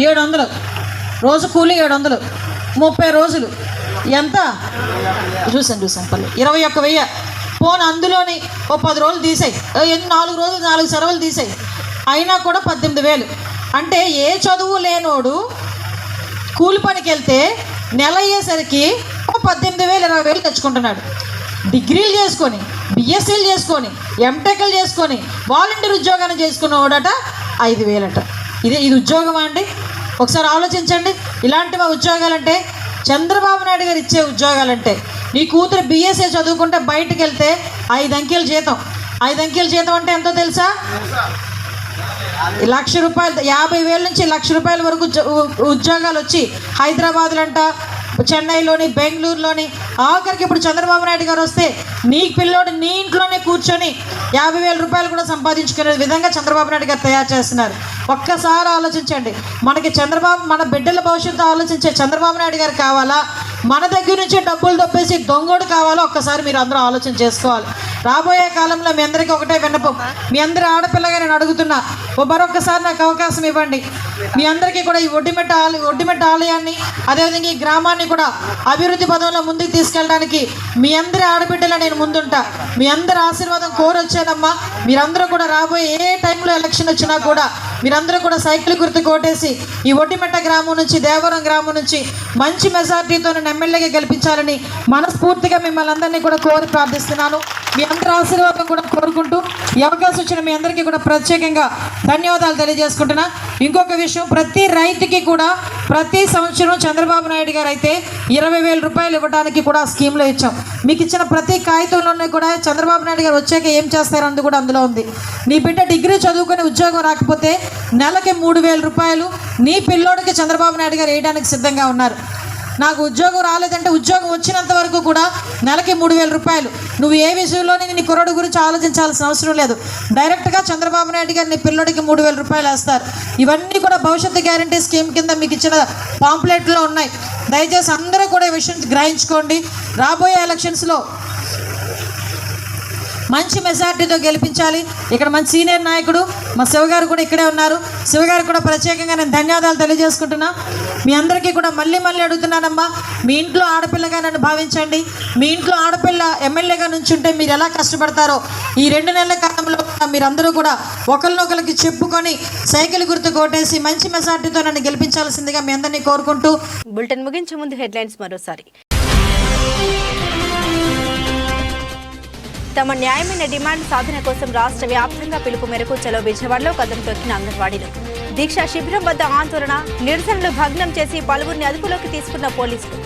700. రోజు కూలి 700, 30 రోజులు ఎంత? చూసాను 21,000. పోను అందులోని ఓ 10 రోజులు తీసేయి, 4 రోజులు 4 సెలవులు తీసేయి, అయినా కూడా 18,000. అంటే ఏ చదువు లేనోడు కూలి పనికి వెళ్తే నెల అయ్యేసరికి 18,000 20,000 తెచ్చుకుంటున్నాడు. డిగ్రీలు చేసుకొని, బిఎస్సీలు చేసుకొని, ఎంటెక్లు చేసుకొని, వాలంటీర్ ఉద్యోగాన్ని చేసుకున్నవాడట 5,000 ఇది ఉద్యోగమా అండి? ఒకసారి ఆలోచించండి. ఇలాంటివి ఉద్యోగాలంటే, చంద్రబాబు నాయుడు గారు ఇచ్చే ఉద్యోగాలంటే, నీ కూతురు బిఎస్సీ చదువుకుంటే బయటకు వెళ్తే 5 అంకెల జీతం. 5 అంకెల జీతం అంటే ఎంతో తెలుసా? ₹1,00,000, 50,000 నుంచి ₹1,00,000 వరకు ఉద్యోగాలు వచ్చి హైదరాబాద్లో అంట, చెన్నైలోని, బెంగళూరులోని, ఆఖరికి ఇప్పుడు చంద్రబాబు నాయుడు గారు వస్తే నీ పిల్లోడు నీ ఇంట్లోనే కూర్చొని ₹50,000 కూడా సంపాదించుకునే విధంగా చంద్రబాబు నాయుడు గారు తయారు చేస్తున్నారు. ఒక్కసారి ఆలోచించండి. మనకి మన బిడ్డల భవిష్యత్తు ఆలోచించే చంద్రబాబు నాయుడు గారు కావాలా, మన దగ్గర నుంచి డబ్బులు దొబ్బేసి దొంగోడు కావాలో ఒక్కసారి మీరు అందరూ ఆలోచన చేసుకోవాలి. రాబోయే కాలంలో మీ అందరికీ ఒకటే విన్నపం. మీ అందరి ఆడపిల్లగా నేను అడుగుతున్నా, మరొకసారి నాకు అవకాశం ఇవ్వండి. మీ అందరికీ కూడా ఈ ఒడ్డిమెట్ట ఆలయాన్ని, అదేవిధంగా ఈ గ్రామాన్ని కూడా అభివృద్ధి పదంలో ముందుకు తీసుకెళ్ళడానికి మీ అందరి ఆడబిడ్డలో నేను ముందుంటా. మీ అందరి ఆశీర్వాదం కోరొచ్చానమ్మా. మీరందరూ కూడా రాబోయే ఏ టైంలో ఎలక్షన్ వచ్చినా కూడా మీరందరూ కూడా సైకిల్ గుర్తు కోటేసి ఈ ఒడ్డిమెట్ట గ్రామం నుంచి, దేవరం గ్రామం నుంచి మంచి మెజార్టీతో నన్ను ఎమ్మెల్యేగా గెలిపించాలని మనస్ఫూర్తిగా మిమ్మల్ని అందరినీ కూడా కోరి ప్రార్థిస్తున్నాను. మీ అందరి ఆశీర్వాదం కూడా కోరుకుంటూ ఈ అవకాశం ఇచ్చిన మీ అందరికీ కూడా ప్రత్యేకంగా ధన్యవాదాలు తెలియజేసుకుంటున్నా. ఇంకొక విషయం, ప్రతి రైతుకి కూడా ప్రతి సంవత్సరం చంద్రబాబు నాయుడు గారు అయితే ₹20,000 ఇవ్వడానికి కూడా స్కీమ్లో ఇచ్చాం. మీకు ఇచ్చిన ప్రతి కాగితంలోనే కూడా చంద్రబాబు నాయుడు గారు వచ్చాక ఏం చేస్తారన్నది కూడా అందులో ఉంది. నీ బిడ్డ డిగ్రీ చదువుకుని ఉద్యోగం రాకపోతే నెలకి ₹3,000 నీ పిల్లోడికి చంద్రబాబు నాయుడు గారు వేయడానికి సిద్ధంగా ఉన్నారు. నాకు ఉద్యోగం రాలేదంటే ఉద్యోగం వచ్చినంత వరకు కూడా నెలకి ₹3,000. నువ్వు ఏ విషయంలోనే నీ కుర్రోడు గురించి ఆలోచించాల్సిన అవసరం లేదు. డైరెక్ట్గా చంద్రబాబు నాయుడు గారు నీ పిల్లోడికి ₹3,000 వేస్తారు. ఇవన్నీ కూడా భవిష్యత్తు గ్యారంటీ స్కీమ్ కింద మీకు ఇచ్చిన పాంప్లెట్లో ఉన్నాయి. దయచేసి అందరూ కూడా ఈ విషయం గ్రహించుకోండి. రాబోయే ఎలక్షన్స్లో మంచి మెజార్టీతో గెలిపించాలి. ఇక్కడ మంచి సీనియర్ నాయకుడు మా శివగారు కూడా ఇక్కడే ఉన్నారు. శివగారు కూడా ప్రత్యేకంగా నేను ధన్యవాదాలు తెలియజేసుకుంటున్నా. మీ అందరికీ కూడా మళ్ళీ అడుగుతున్నానమ్మా, మీ ఇంట్లో ఆడపిల్లగా నన్ను భావించండి. మీ ఇంట్లో ఆడపిల్ల ఎమ్మెల్యేగా నుంచుంటే మీరు ఎలా కష్టపడతారో ఈ 2 నెలల కాలంలో మీరందరూ కూడా ఒకరినొకరికి చెప్పుకొని సైకిల్ గుర్తు కొట్టేసి మంచి మెజార్టీతో నన్ను గెలిపించాల్సిందిగా మీ అందరినీ కోరుకుంటూ బులెటిన్ ముగించే ముందు హెడ్లైన్స్ మరోసారి. తమ న్యాయమైన డిమాండ్ సాధన కోసం రాష్ట్ర వ్యాప్తంగా పిలుపు మేరకు చలో విజయవాడలో కదం తొక్కిన అంగన్వాడీలు. దీక్షా శిబిరం వద్ద ఆందోళన, నిరసనలు భగ్నం చేసి పలువురిని అదుపులోకి తీసుకున్న పోలీసులు.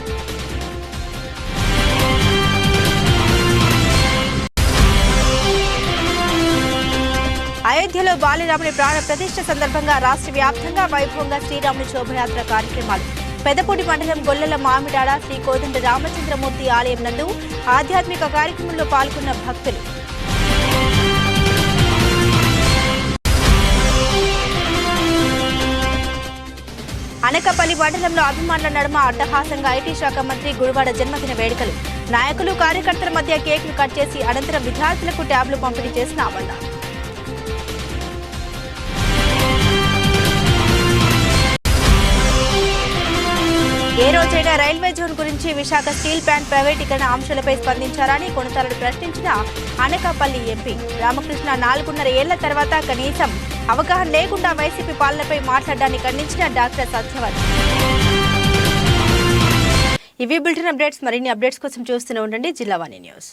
అయోధ్యలో బాలరాముని ప్రాణ ప్రతిష్ఠ సందర్భంగా రాష్ట్ర వ్యాప్తంగా వైభవంగా శ్రీరాముని శోభయాత్ర కార్యక్రమాలు. పెదపూడి మండలం గొల్లల మామిడాడ శ్రీ కోదండ రామచంద్రమూర్తి ఆలయం నందు ఆధ్యాత్మిక కార్యక్రమంలో పాల్గొన్న భక్తులు. అనకాపల్లి మండలంలో అభిమానుల నడుమ అట్టహాసంగా ఐటీ శాఖ మంత్రి గుడివాడ జన్మదిన వేడుకలు. నాయకులు, కార్యకర్తల మధ్య కేక్ను కట్ చేసి అనంతరం విద్యార్థులకు ట్యాబ్లు పంపిణీ చేసిన ఆవరణ. ఏ రోజైనా రైల్వే జోన్ గురించి విశాఖ స్టీల్ ప్లాంట్ ప్రైవేటీకరణ అంశాలపై స్పందించారని కొనసాలను ప్రశ్నించిన అనకాపల్లి ఎంపీ రామకృష్ణ 4.5 ఏళ్ల తర్వాత కనీసం అవగాహన లేకుండా వైసీపీ పాలనపై మాట్లాడడాన్ని ఖండించిన డాక్టర్ సత్యవతి. ఇవి బులెటిన్ అప్డేట్స్. మరిన్ని అప్డేట్స్ కోసం చూస్తూనే ఉండండి జిల్లా వాణి న్యూస్.